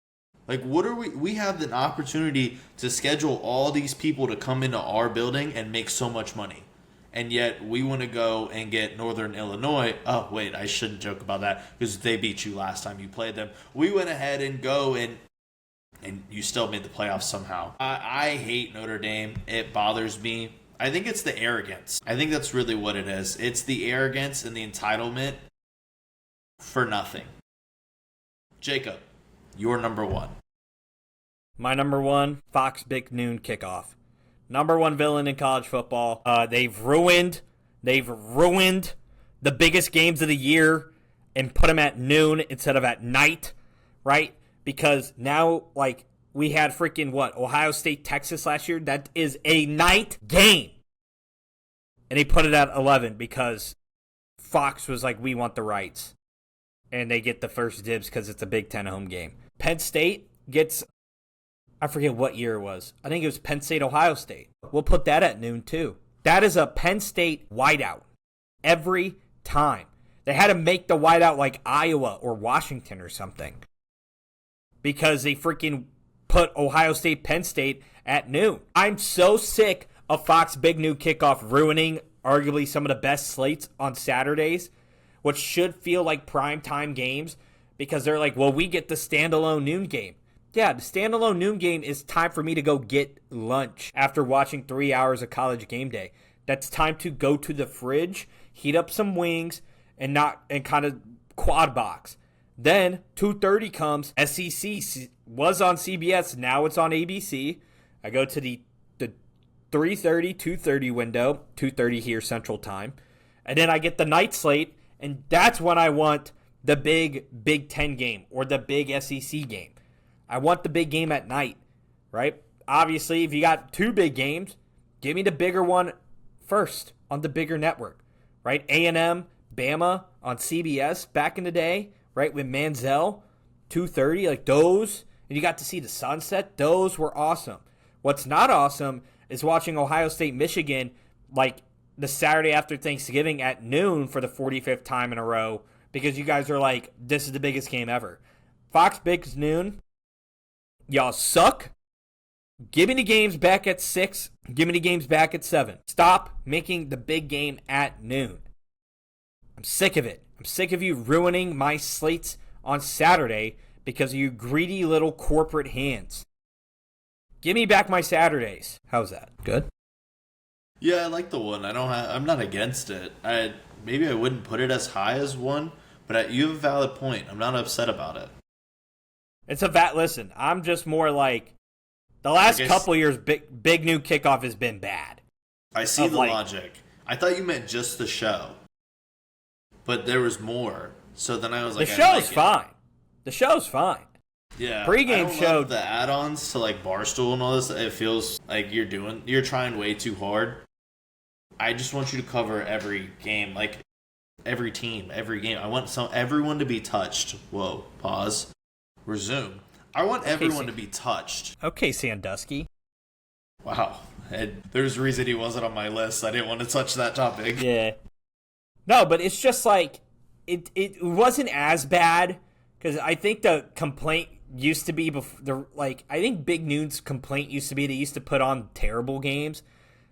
Like, what are we have an opportunity to schedule all these people to come into our building and make so much money. And yet we want to go and get Northern Illinois. Oh, wait, I shouldn't joke about that because they beat you last time you played them. We went ahead and go and you still made the playoffs somehow. I hate Notre Dame. It bothers me. I think it's the arrogance. I think that's really what it is. It's the arrogance and the entitlement for nothing. Jacob, you're number one. My number one, Fox Big Noon Kickoff. Number one villain in college football. They've ruined the biggest games of the year and put them at noon instead of at night, right? Because now, like, we had freaking, Ohio State, Texas last year? That is a night game. And they put it at 11 because Fox was like, we want the rights. And they get the first dibs because it's a Big Ten home game. Penn State gets, I forget what year it was. I think it was Penn State, Ohio State. We'll put that at noon, too. That is a Penn State whiteout every time. They had to make the whiteout like Iowa or Washington or something, because they freaking put Ohio State, Penn State at noon. I'm so sick of Fox Big Noon Kickoff ruining arguably some of the best slates on Saturdays, which should feel like primetime games, because they're like, well, we get the standalone noon game. Yeah, the standalone noon game is time for me to go get lunch after watching 3 hours of College Game Day. That's time to go to the fridge, heat up some wings, and kind of quad box. Then 2:30 comes. SEC was on CBS. Now it's on ABC. I go to the 3:30, 2:30 window. 2:30 here Central Time. And then I get the night slate. And that's when I want the big Big Ten game or the big SEC game. I want the big game at night, right? Obviously, if you got two big games, give me the bigger one first on the bigger network, right? A&M, Bama on CBS back in the day, right, with Manziel, 2:30, like those, and you got to see the sunset. Those were awesome. What's not awesome is watching Ohio State, Michigan, like the Saturday after Thanksgiving at noon for the 45th time in a row, because you guys are like, this is the biggest game ever. Fox Big's noon, y'all suck. Give me the games back at 6. Give me the games back at 7. Stop making the big game at noon. I'm sick of it. I'm sick of you ruining my slates on Saturday because of you greedy little corporate hands. Give me back my Saturdays. How's that? Good? Yeah, I like the one. I'm not against it. Maybe I wouldn't put it as high as one, but you have a valid point. I'm not upset about it. Listen, I'm just more like, the last couple years, big Noon Kickoff has been bad. I see the logic. I thought you meant just the show. But there was more. So then I was like, the show's fine. The show's fine. Yeah. Pre-game show. The add-ons to like Barstool and all this, it feels like you're trying way too hard. I just want you to cover every game, like every team, every game. I want everyone to be touched. Whoa, pause. Resume. I want everyone to be touched. Okay, Sandusky. Wow. And there's a reason he wasn't on my list. I didn't want to touch that topic. Yeah. No, but it's just like, it wasn't as bad because I think the complaint used to be I think Big Noon's complaint used to be they used to put on terrible games.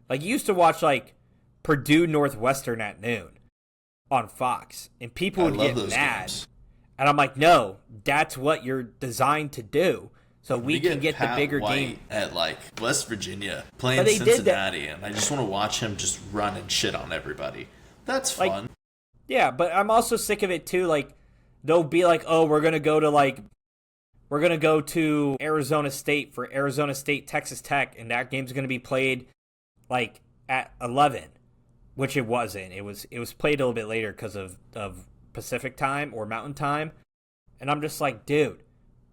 Like, you used to watch like Purdue Northwestern at noon on Fox, and people would get mad. Games. And I'm like, no, that's what you're designed to do. So we can get Pat the bigger White game at like West Virginia playing Cincinnati, and I just want to watch him just run and shit on everybody. That's fun. Like, yeah, but I'm also sick of it too. Like, they'll be like, oh, we're gonna go to Arizona State for Arizona State Texas Tech, and that game's gonna be played like at 11, which it wasn't. It was played a little bit later because of Pacific time or Mountain time, and I'm just like, dude,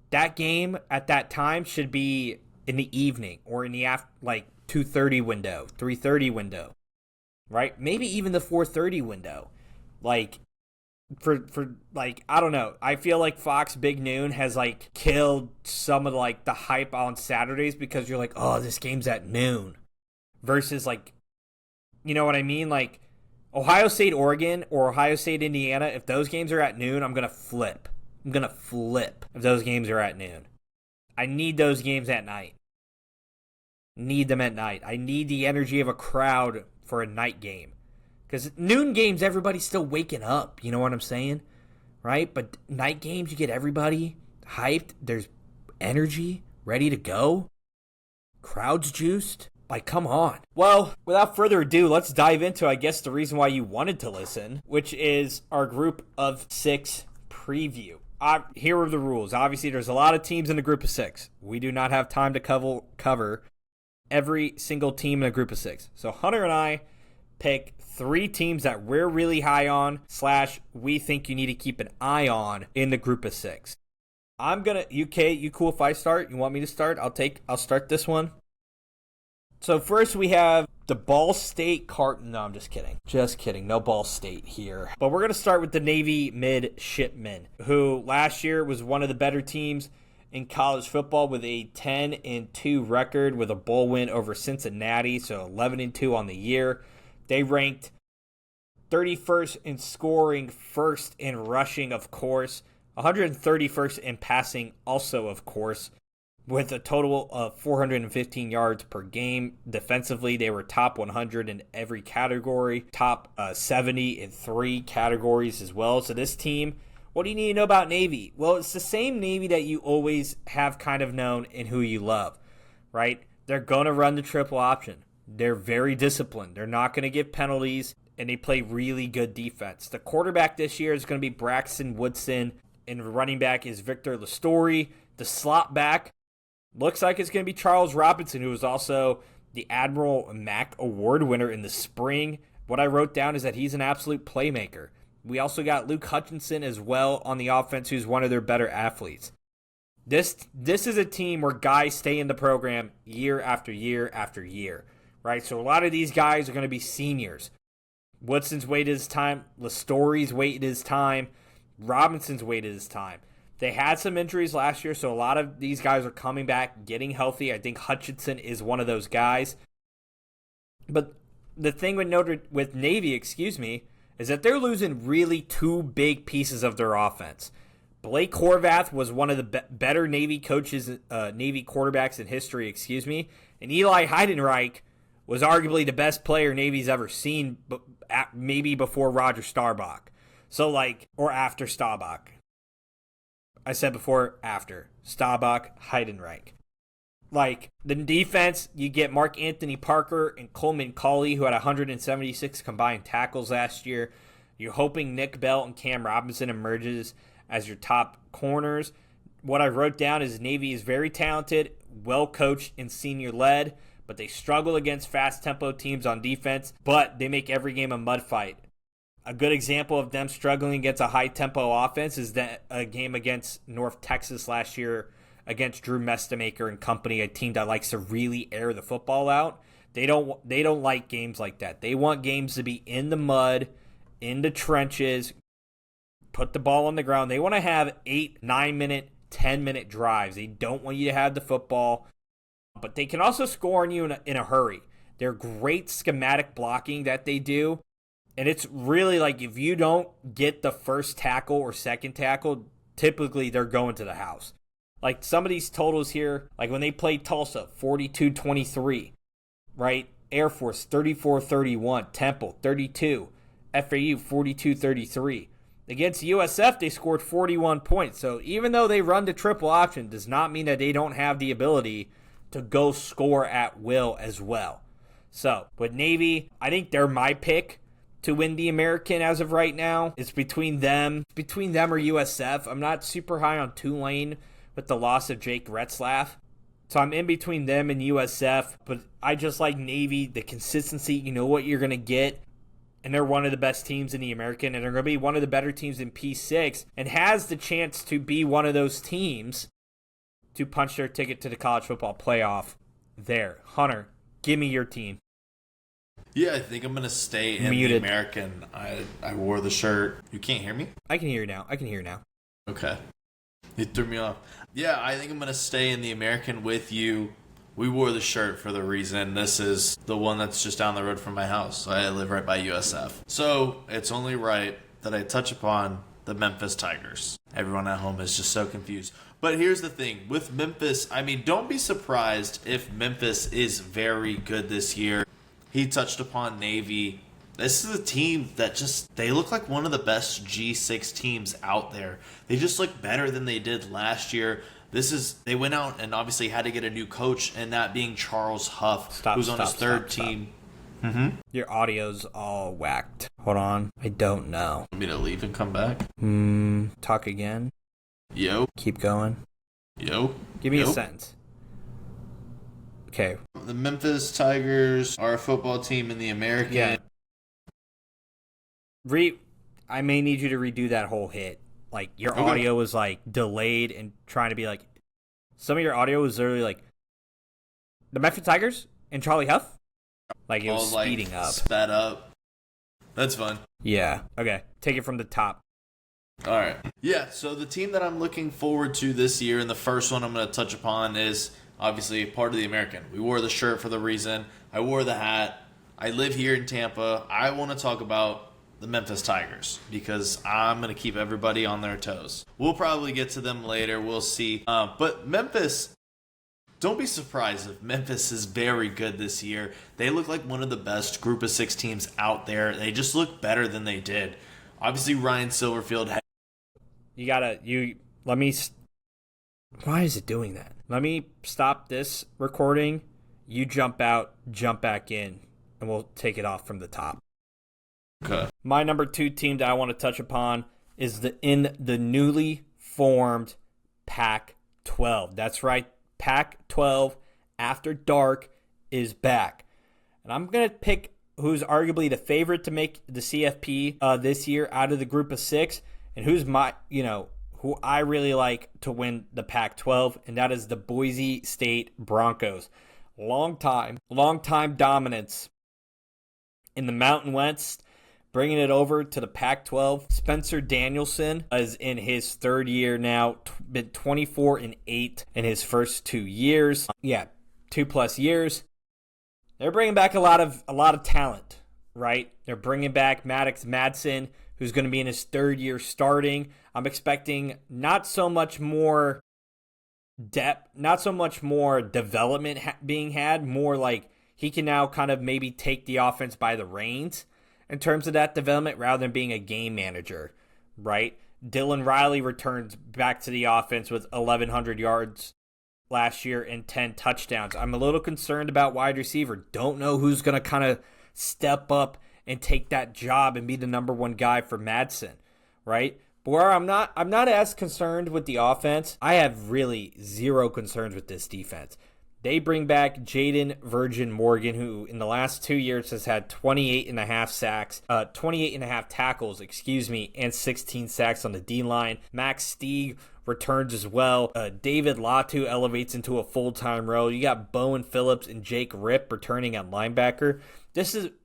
that game at that time should be in the evening or in the 2:30 window, 3:30 window, right? Maybe even the 4:30 window. Like, for like, I don't know. I feel like Fox Big Noon has like killed some of like the hype on Saturdays because you're like, oh, this game's at noon, versus like, you know what I mean? Like Ohio State Oregon or Ohio State Indiana, if those games are at noon, I'm gonna flip. If those games are at noon. I need those games at night. Need them at night. I need the energy of a crowd for a night game. Because noon games, everybody's still waking up. You know what I'm saying? Right? But night games, you get everybody hyped. There's energy, ready to go. Crowds juiced. Like, come on. Well, without further ado, let's dive into, I guess, the reason why you wanted to listen, which is our Group of 6 preview. Here are the rules. Obviously, there's a lot of teams in the Group of 6. We do not have time to cover every single team in a Group of 6. So Hunter and I pick 3 teams that we're really high on / we think you need to keep an eye on in the Group of 6. You cool if I start? You want me to start? I'll start this one. So first we have the Ball State No, I'm just kidding. Just kidding. No Ball State here. But we're going to start with the Navy Midshipmen, who last year was one of the better teams in college football with a 10-2 record with a bowl win over Cincinnati, so 11-2 on the year. They ranked 31st in scoring, 1st in rushing, of course, 131st in passing, also, of course, with a total of 415 yards per game. Defensively, they were top 100 in every category, top 70 in 3 categories as well. So this team, what do you need to know about Navy? Well, it's the same Navy that you always have kind of known and who you love, right? They're going to run the triple option. They're very disciplined. They're not going to give penalties, and they play really good defense. The quarterback this year is going to be Braxton Woodson, and the running back is Victor Lastori. The slot back looks like it's going to be Charles Robinson, who was also the Admiral Mack Award winner in the spring. What I wrote down is that he's an absolute playmaker. We also got Luke Hutchinson as well on the offense, who's one of their better athletes. This is a team where guys stay in the program year after year after year, right? So a lot of these guys are going to be seniors. Woodson's waited his time. Lastori's waited his time. Robinson's waited his time. They had some injuries last year, so a lot of these guys are coming back, getting healthy. I think Hutchinson is one of those guys. But the thing with Navy, is that they're losing really 2 big pieces of their offense. Blake Horvath was one of the better Navy coaches, Navy quarterbacks in history, and Eli Heidenreich was arguably the best player Navy's ever seen, maybe before Roger Staubach. Or after Staubach. I said before, after. Staubach, Heidenreich. The defense, you get Mark Anthony Parker and Coleman Colley, who had 176 combined tackles last year. You're hoping Nick Bell and Cam Robinson emerges as your top corners. What I wrote down is Navy is very talented, well-coached, and senior-led, but they struggle against fast-tempo teams on defense, but they make every game a mud fight. A good example of them struggling against a high-tempo offense is a game against North Texas last year against Drew Mestamaker and company, a team that likes to really air the football out. They don't like games like that. They want games to be in the mud, in the trenches, put the ball on the ground. They want to have 8, 9-minute, 10-minute drives. They don't want you to have the football, but they can also score on you in a hurry. They're great schematic blocking that they do. And it's really like if you don't get the first tackle or second tackle, typically they're going to the house. Like some of these totals here, like when they played Tulsa, 42-23, right? Air Force, 34-31. Temple, 32. FAU, 42-33. Against USF, they scored 41 points. So even though they run the triple option, does not mean that they don't have the ability to go score at will as well. So with Navy, I think they're my pick to win the American as of right now. It's between them or USF. I'm not super high on Tulane with the loss of Jake Retzlaff. So I'm in between them and USF, but I just like Navy, the consistency. You know what you're going to get. And they're one of the best teams in the American, and they're going to be one of the better teams in P6, and has the chance to be one of those teams to punch their ticket to the college football playoff there. Hunter, give me your team. Yeah, I think I'm going to stay in the American. I wore the shirt. You can't hear me? I can hear you now. Okay. You threw me off. Yeah, I think I'm going to stay in the American with you. We wore the shirt for the reason. This is the one that's just down the road from my house. I live right by USF. So it's only right that I touch upon the Memphis Tigers. Everyone at home is just so confused. But here's the thing. With Memphis, I mean, don't be surprised if Memphis is very good this year. He touched upon Navy. This is a team that they look like one of the best G6 teams out there. They just look better than they did last year. They went out and obviously had to get a new coach, and that being Charles Huff, who's on his third team. Mm-hmm. Your audio's all whacked. Hold on. I don't know. Want me to leave and come back? Talk again. Yo. Keep going. Yo. Give me a sentence. Okay. The Memphis Tigers are a football team in the American. Yeah. I may need you to redo that whole hit. Like, your audio was, like, delayed and trying to be, like... Some of your audio was literally, like... The Memphis Tigers and Charlie Huff? Like, it was speeding up. Sped up. That's fun. Yeah. Okay. Take it from the top. All right. Yeah, so the team that I'm looking forward to this year, and the first one I'm going to touch upon is, obviously, part of the American. We wore the shirt for the reason. I wore the hat. I live here in Tampa. I want to talk about the Memphis Tigers because I'm going to keep everybody on their toes. We'll probably get to them later. We'll see. But Memphis, don't be surprised if Memphis is very good this year. They look like one of the best group of 6 teams out there. They just look better than they did. Obviously, Ryan Silverfield. Why is it doing that? Let me stop this recording. You jump out, jump back in, and we'll take it off from the top. Okay. My number 2 team that I want to touch upon is in the newly formed Pac-12. That's right. Pac-12 After Dark is back. And I'm going to pick who's arguably the favorite to make the CFP this year out of the group of 6, and who's who I really like to win the Pac-12, and that is the Boise State Broncos. Long time dominance in the Mountain West. Bringing it over to the Pac-12, Spencer Danielson is in his 3rd year now, been 24-8 in his first 2 years. 2+ years. They're bringing back a lot of talent, right? They're bringing back Maddox Madsen, who's going to be in his 3rd year starting. I'm expecting not so much more depth, not so much more development being had, more like he can now kind of maybe take the offense by the reins in terms of that development rather than being a game manager, right? Dylan Riley returns back to the offense with 1,100 yards last year and 10 touchdowns. I'm a little concerned about wide receiver. Don't know who's going to kind of step up and take that job and be the number 1 guy for Madsen, right? But where I'm not as concerned with the offense. I have really 0 concerns with this defense. They bring back Jaden Virgin Morgan, who in the last 2 years has had 28.5 sacks, 28.5 tackles, and 16 sacks on the D-line. Max Stieg returns as well. David Latu elevates into a full-time role. You got Bowen Phillips and Jake Ripp returning at linebacker.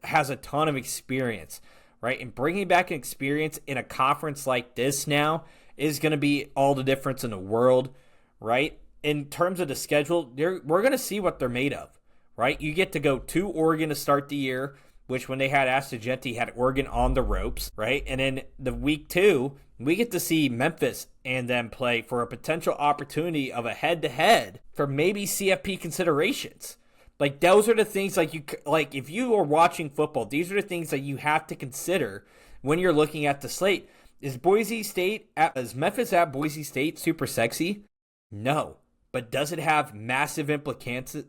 Has a ton of experience, right? And bringing back an experience in a conference like this now is going to be all the difference in the world, right? In terms of the schedule, we're going to see what they're made of, right? You get to go to Oregon to start the year, which when they had Astagenti had Oregon on the ropes, right? And then the week 2, we get to see Memphis and them play for a potential opportunity of a head-to-head for maybe CFP considerations. Like, those are the things, like if you are watching football, these are the things that you have to consider when you're looking at the slate. Is Memphis at Boise State super sexy? No. But does it have massive implications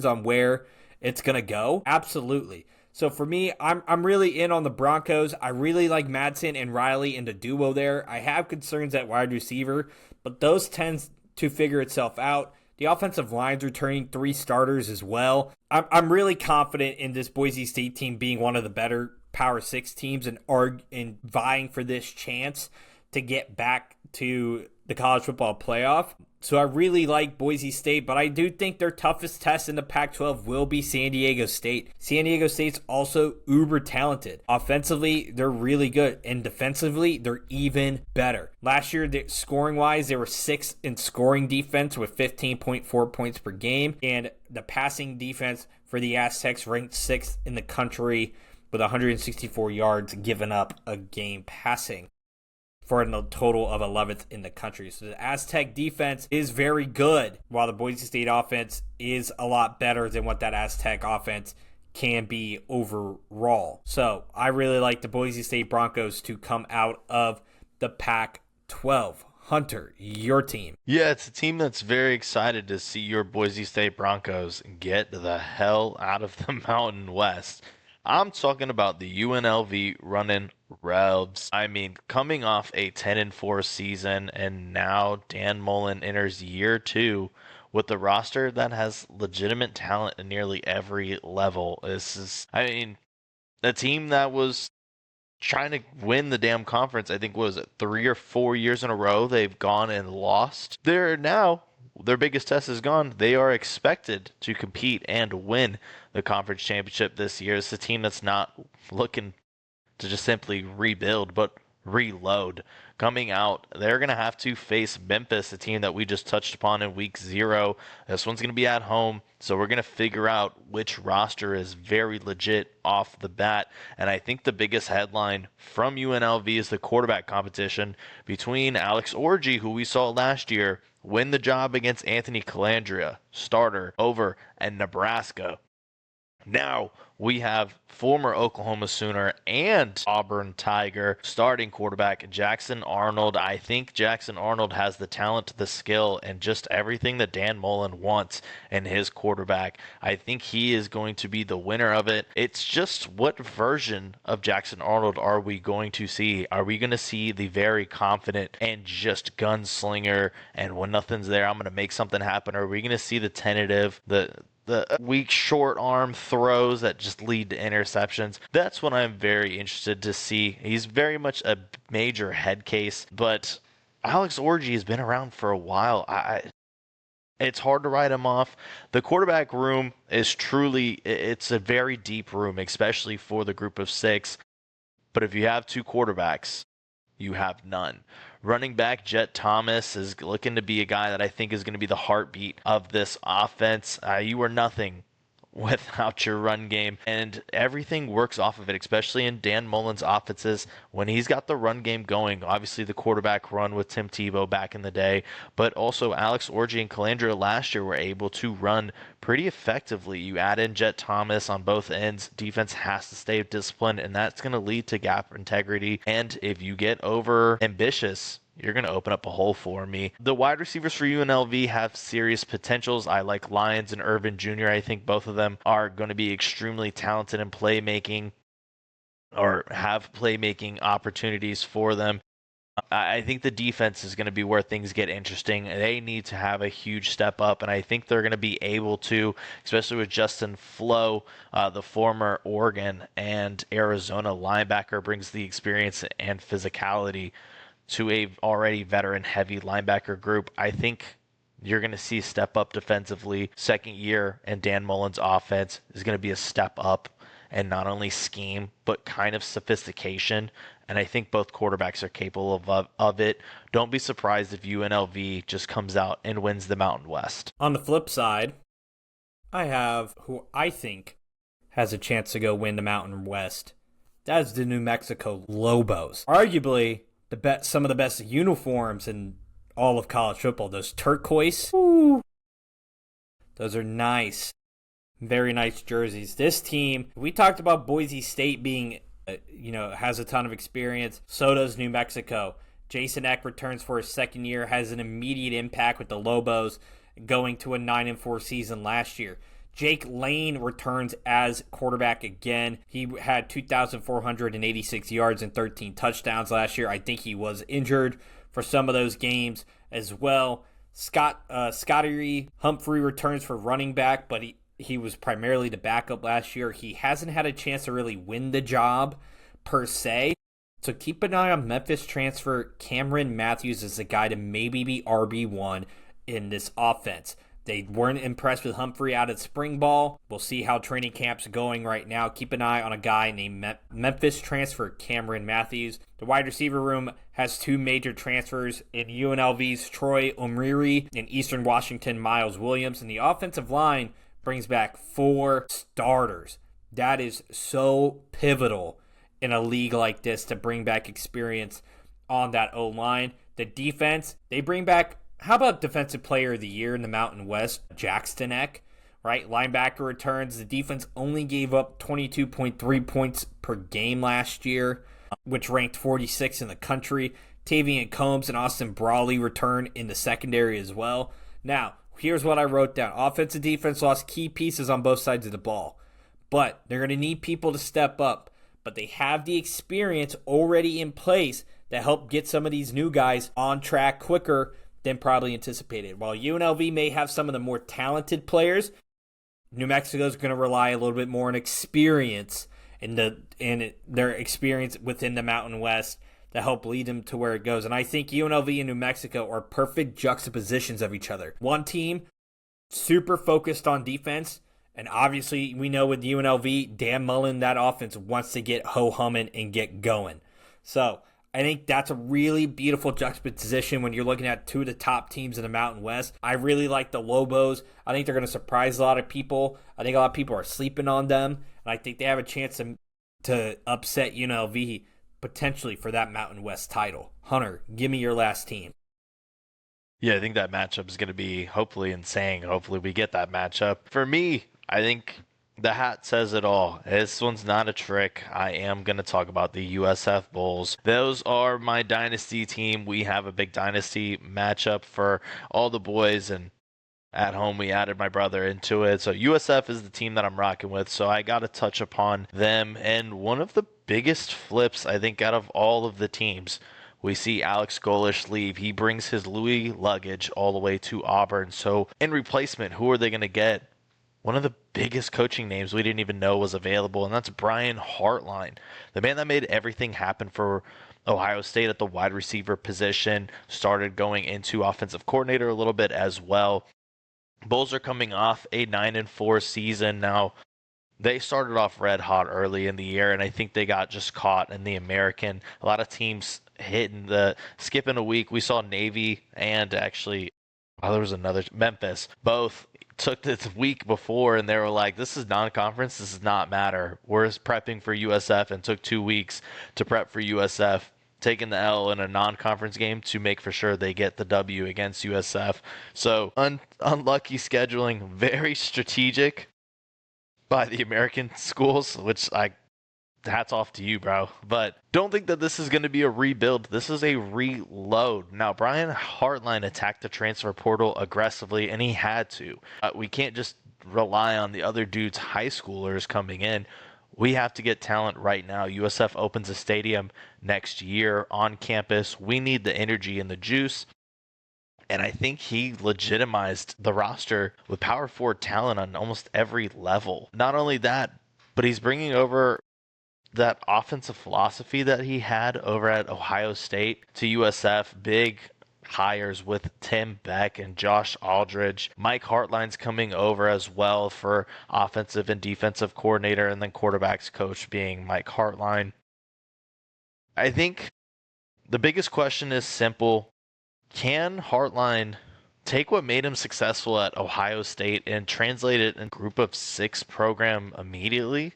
on where it's going to go? Absolutely. So for me, I'm really in on the Broncos. I really like Madsen and Riley in the duo there. I have concerns at wide receiver, but those tend to figure itself out. The offensive line's returning 3 starters as well. I'm really confident in this Boise State team being one of the better Power 6 teams and vying for this chance to get back to the college football playoff. So I really like Boise State, but I do think their toughest test in the Pac-12 will be San Diego State. San Diego State's also uber talented. Offensively, they're really good, and defensively, they're even better. Last year, scoring-wise, they were 6th in scoring defense with 15.4 points per game, and the passing defense for the Aztecs ranked 6th in the country with 164 yards given up a game passing, for a total of 11th in the country. So the Aztec defense is very good, while the Boise State offense is a lot better than what that Aztec offense can be overall. So I really like the Boise State Broncos to come out of the Pac-12. Hunter, your team. Yeah, it's a team that's very excited to see your Boise State Broncos get the hell out of the Mountain West. I'm talking about the UNLV running Rebs. I mean, coming off a 10-4 season, and now Dan Mullen enters year 2 with a roster that has legitimate talent in nearly every level. This is, I mean, a team that was trying to win the damn conference, I think, was it 3 or 4 years in a row they've gone and lost. Their biggest test is gone. They are expected to compete and win the conference championship this year. It's a team that's not looking to just simply rebuild, but reload. Coming out, they're going to have to face Memphis, a team that we just touched upon in week 0. This one's going to be at home, so we're going to figure out which roster is very legit off the bat. And I think the biggest headline from UNLV is the quarterback competition between Alex Orji, who we saw last year win the job against Anthony Calandria, starter, over at Nebraska. Now we have former Oklahoma Sooner and Auburn Tiger starting quarterback Jackson Arnold. I think Jackson Arnold has the talent, the skill, and just everything that Dan Mullen wants in his quarterback. I think he is going to be the winner of it. It's just, what version of Jackson Arnold are we going to see? Are we going to see the very confident and just gunslinger, and when nothing's there, I'm going to make something happen? Or are we going to see the tentative, the weak short arm throws that just lead to interceptions? That's what I'm very interested to see. He's very much a major head case, but Alex Orji has been around for a while. It's hard to write him off. The quarterback room is it's a very deep room, especially for the group of 6. But if you have 2 quarterbacks, you have none. Running back Jet Thomas is looking to be a guy that I think is going to be the heartbeat of this offense. You are nothing without your run game, and everything works off of it, especially in Dan Mullen's offenses when he's got the run game going. Obviously, the quarterback run with Tim Tebow back in the day, but also Alex Orji and Calandria last year were able to run pretty effectively. You add in Jet Thomas on both ends, defense has to stay disciplined, and that's going to lead to gap integrity. And if you get over ambitious, you're going to open up a hole for me. The wide receivers for UNLV have serious potentials. I like Lyons and Irvin Jr. I think both of them are going to be extremely talented in playmaking, or have playmaking opportunities for them. I think the defense is going to be where things get interesting. They need to have a huge step up, and I think they're going to be able to, especially with Justin Flo, the former Oregon and Arizona linebacker, brings the experience and physicality to a already veteran-heavy linebacker group. I think you're going to see step up defensively. Second year, and Dan Mullen's offense is going to be a step up, and not only scheme, but kind of sophistication. And I think both quarterbacks are capable of it. Don't be surprised if UNLV just comes out and wins the Mountain West. On the flip side, I have who I think has a chance to go win the Mountain West. That is the New Mexico Lobos. Arguably, some of the best uniforms in all of college football. Those turquoise, ooh, those are nice. Very nice jerseys. This team, we talked about Boise State being, has a ton of experience. So does New Mexico. Jason Eck returns for his second year, has an immediate impact with the Lobos, going to a 9-4 season last year. Jake Lane returns as quarterback again. He had 2,486 yards and 13 touchdowns last year. I think he was injured for some of those games as well. Scotty Humphrey returns for running back, but he was primarily the backup last year. He hasn't had a chance to really win the job per se. So keep an eye on Memphis transfer Cameron Matthews as the guy to maybe be RB1 in this offense. They weren't impressed with Humphrey out at spring ball. We'll see how training camp's going right now. Keep an eye on a guy named Memphis transfer Cameron Matthews. The wide receiver room has two major transfers in UNLV's Troy Omriri and Eastern Washington Miles Williams. And the offensive line brings back 4 starters. That is so pivotal in a league like this to bring back experience on that O-line. The defense, they bring back, how about Defensive Player of the Year in the Mountain West, Jackson Eck, right? Linebacker returns. The defense only gave up 22.3 points per game last year, which ranked 46 in the country. Tavian Combs and Austin Brawley return in the secondary as well. Now, here's what I wrote down. Offense and defense lost key pieces on both sides of the ball, but they're going to need people to step up. But they have the experience already in place to help get some of these new guys on track quicker than probably anticipated. While UNLV may have some of the more talented players, New Mexico is going to rely a little bit more on experience and their experience within the Mountain West to help lead them to where it goes. And I think UNLV and New Mexico are perfect juxtapositions of each other. One team super focused on defense, and obviously we know with UNLV, Dan Mullen, that offense wants to get ho-humming and get going. So I think that's a really beautiful juxtaposition when you're looking at two of the top teams in the Mountain West. I really like the Lobos. I think they're going to surprise a lot of people. I think a lot of people are sleeping on them, and I think they have a chance to upset UNLV potentially for that Mountain West title. Hunter, give me your last team. Yeah, I think that matchup is going to be hopefully insane. Hopefully we get that matchup. For me, I think the hat says it all. This one's not a trick. I am going to talk about the USF Bulls. Those are my dynasty team. We have a big dynasty matchup for all the boys, and at home we added my brother into it. So USF is the team that I'm rocking with, so I got to touch upon them. And one of the biggest flips, I think, out of all of the teams, we see Alex Golesh leave. He brings his Louis luggage all the way to Auburn. So in replacement, who are they going to get? One of the biggest coaching names we didn't even know was available, and that's Brian Hartline, the man that made everything happen for Ohio State at the wide receiver position, started going into offensive coordinator a little bit as well. Bulls are coming off a 9-4 season. Now, they started off red hot early in the year, and I think they got just caught in the American. A lot of teams skipping a week. We saw Navy and actually, there was another, Memphis, both took this week before, and they were like, this is non-conference, this does not matter. We're prepping for USF, and took 2 weeks to prep for USF, taking the L in a non-conference game to make for sure they get the W against USF. So unlucky scheduling, very strategic by the American schools, which hats off to you, bro. But don't think that this is going to be a rebuild. This is a reload. Now, Brian Hartline attacked the transfer portal aggressively, and he had to. We can't just rely on the other dudes, high schoolers, coming in. We have to get talent right now. USF opens a stadium next year on campus. We need the energy and the juice. And I think he legitimized the roster with power forward talent on almost every level. Not only that, but he's bringing over that offensive philosophy that he had over at Ohio State to USF. Big hires with Tim Beck and Josh Aldridge. Mike Hartline's coming over as well for offensive and defensive coordinator, and then quarterbacks coach being Mike Hartline. I think the biggest question is simple. Can Hartline take what made him successful at Ohio State and translate it in a group of 6 program immediately.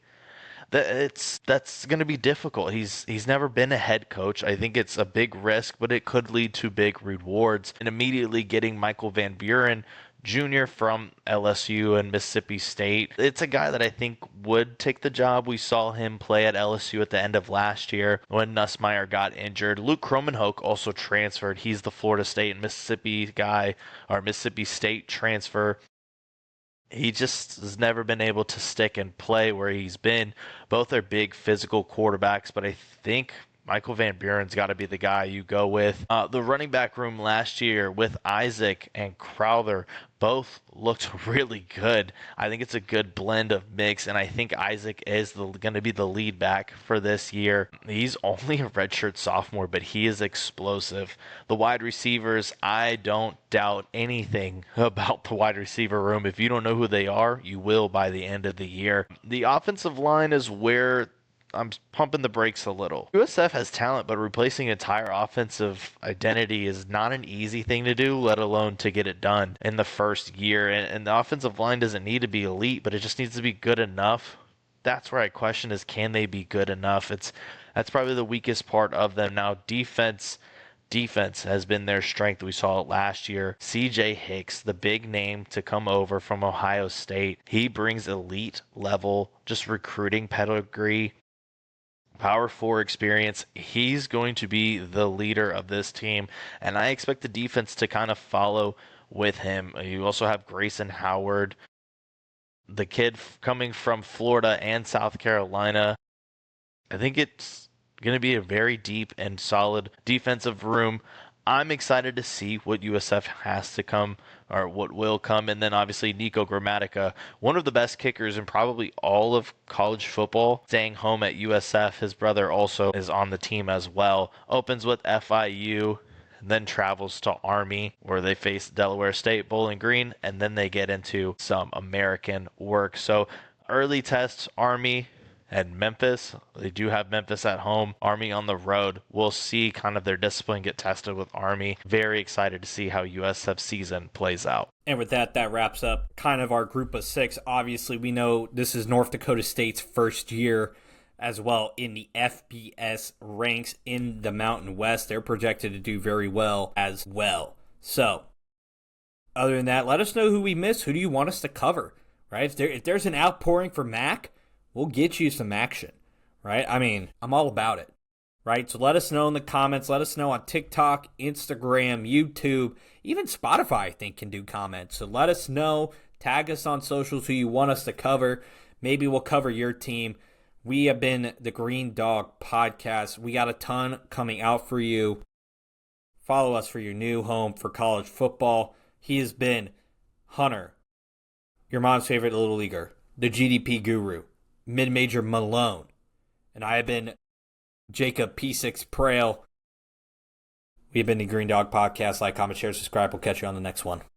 That's going to be difficult. He's never been a head coach. I think it's a big risk, but it could lead to big rewards. And immediately getting Michael Van Buren Jr. from LSU and Mississippi State, it's a guy that I think would take the job. We saw him play at LSU at the end of last year when Nussmeier got injured. Luke Kromenhoek also transferred. He's the Florida State and Mississippi guy, or Mississippi State transfer. He just has never been able to stick and play where he's been. Both are big physical quarterbacks, but I think Michael Van Buren's got to be the guy you go with. The running back room last year with Isaac and Crowther both looked really good. I think it's a good blend of mix, and I think Isaac is going to be the lead back for this year. He's only a redshirt sophomore, but he is explosive. The wide receivers, I don't doubt anything about the wide receiver room. If you don't know who they are, you will by the end of the year. The offensive line is where I'm pumping the brakes a little. USF has talent, but replacing entire offensive identity is not an easy thing to do, let alone to get it done in the first year. And the offensive line doesn't need to be elite, but it just needs to be good enough. That's where I question is, can they be good enough? That's probably the weakest part of them. Now, defense has been their strength. We saw it last year. CJ Hicks, the big name to come over from Ohio State. He brings elite level, just recruiting pedigree, Power 4 experience. He's going to be the leader of this team, and I expect the defense to kind of follow with him. You also have Grayson Howard, the kid coming from Florida and South Carolina. I think it's going to be a very deep and solid defensive room. I'm excited to see what USF has to come, or what will come. And then obviously Nico Gramatica, one of the best kickers in probably all of college football, staying home at USF. His brother also is on the team as well. Opens with FIU, then travels to Army, where they face Delaware State, Bowling Green, and then they get into some American work. So early tests, Army and Memphis. They do have Memphis at home, Army on the road. We'll see kind of their discipline get tested with Army. Very excited to see how USF season plays out. And with that wraps up kind of our group of 6. Obviously, we know this is North Dakota State's first year as well in the FBS ranks in the Mountain West. They're projected to do very well as well. So, other than that, let us know who we missed. Who do you want us to cover, right? If there's an outpouring for Mac, we'll get you some action, right? I mean, I'm all about it, right? So let us know in the comments. Let us know on TikTok, Instagram, YouTube, even Spotify, I think, can do comments. So let us know. Tag us on socials who you want us to cover. Maybe we'll cover your team. We have been the Green Dog Podcast. We got a ton coming out for you. Follow us for your new home for college football. He has been Hunter, your mom's favorite little leaguer, the GDP guru, Mid-Major Malone, and I have been Jacob P6 Prail. We have been the Green Dog Podcast. Like, comment, share, subscribe. We'll catch you on the next one.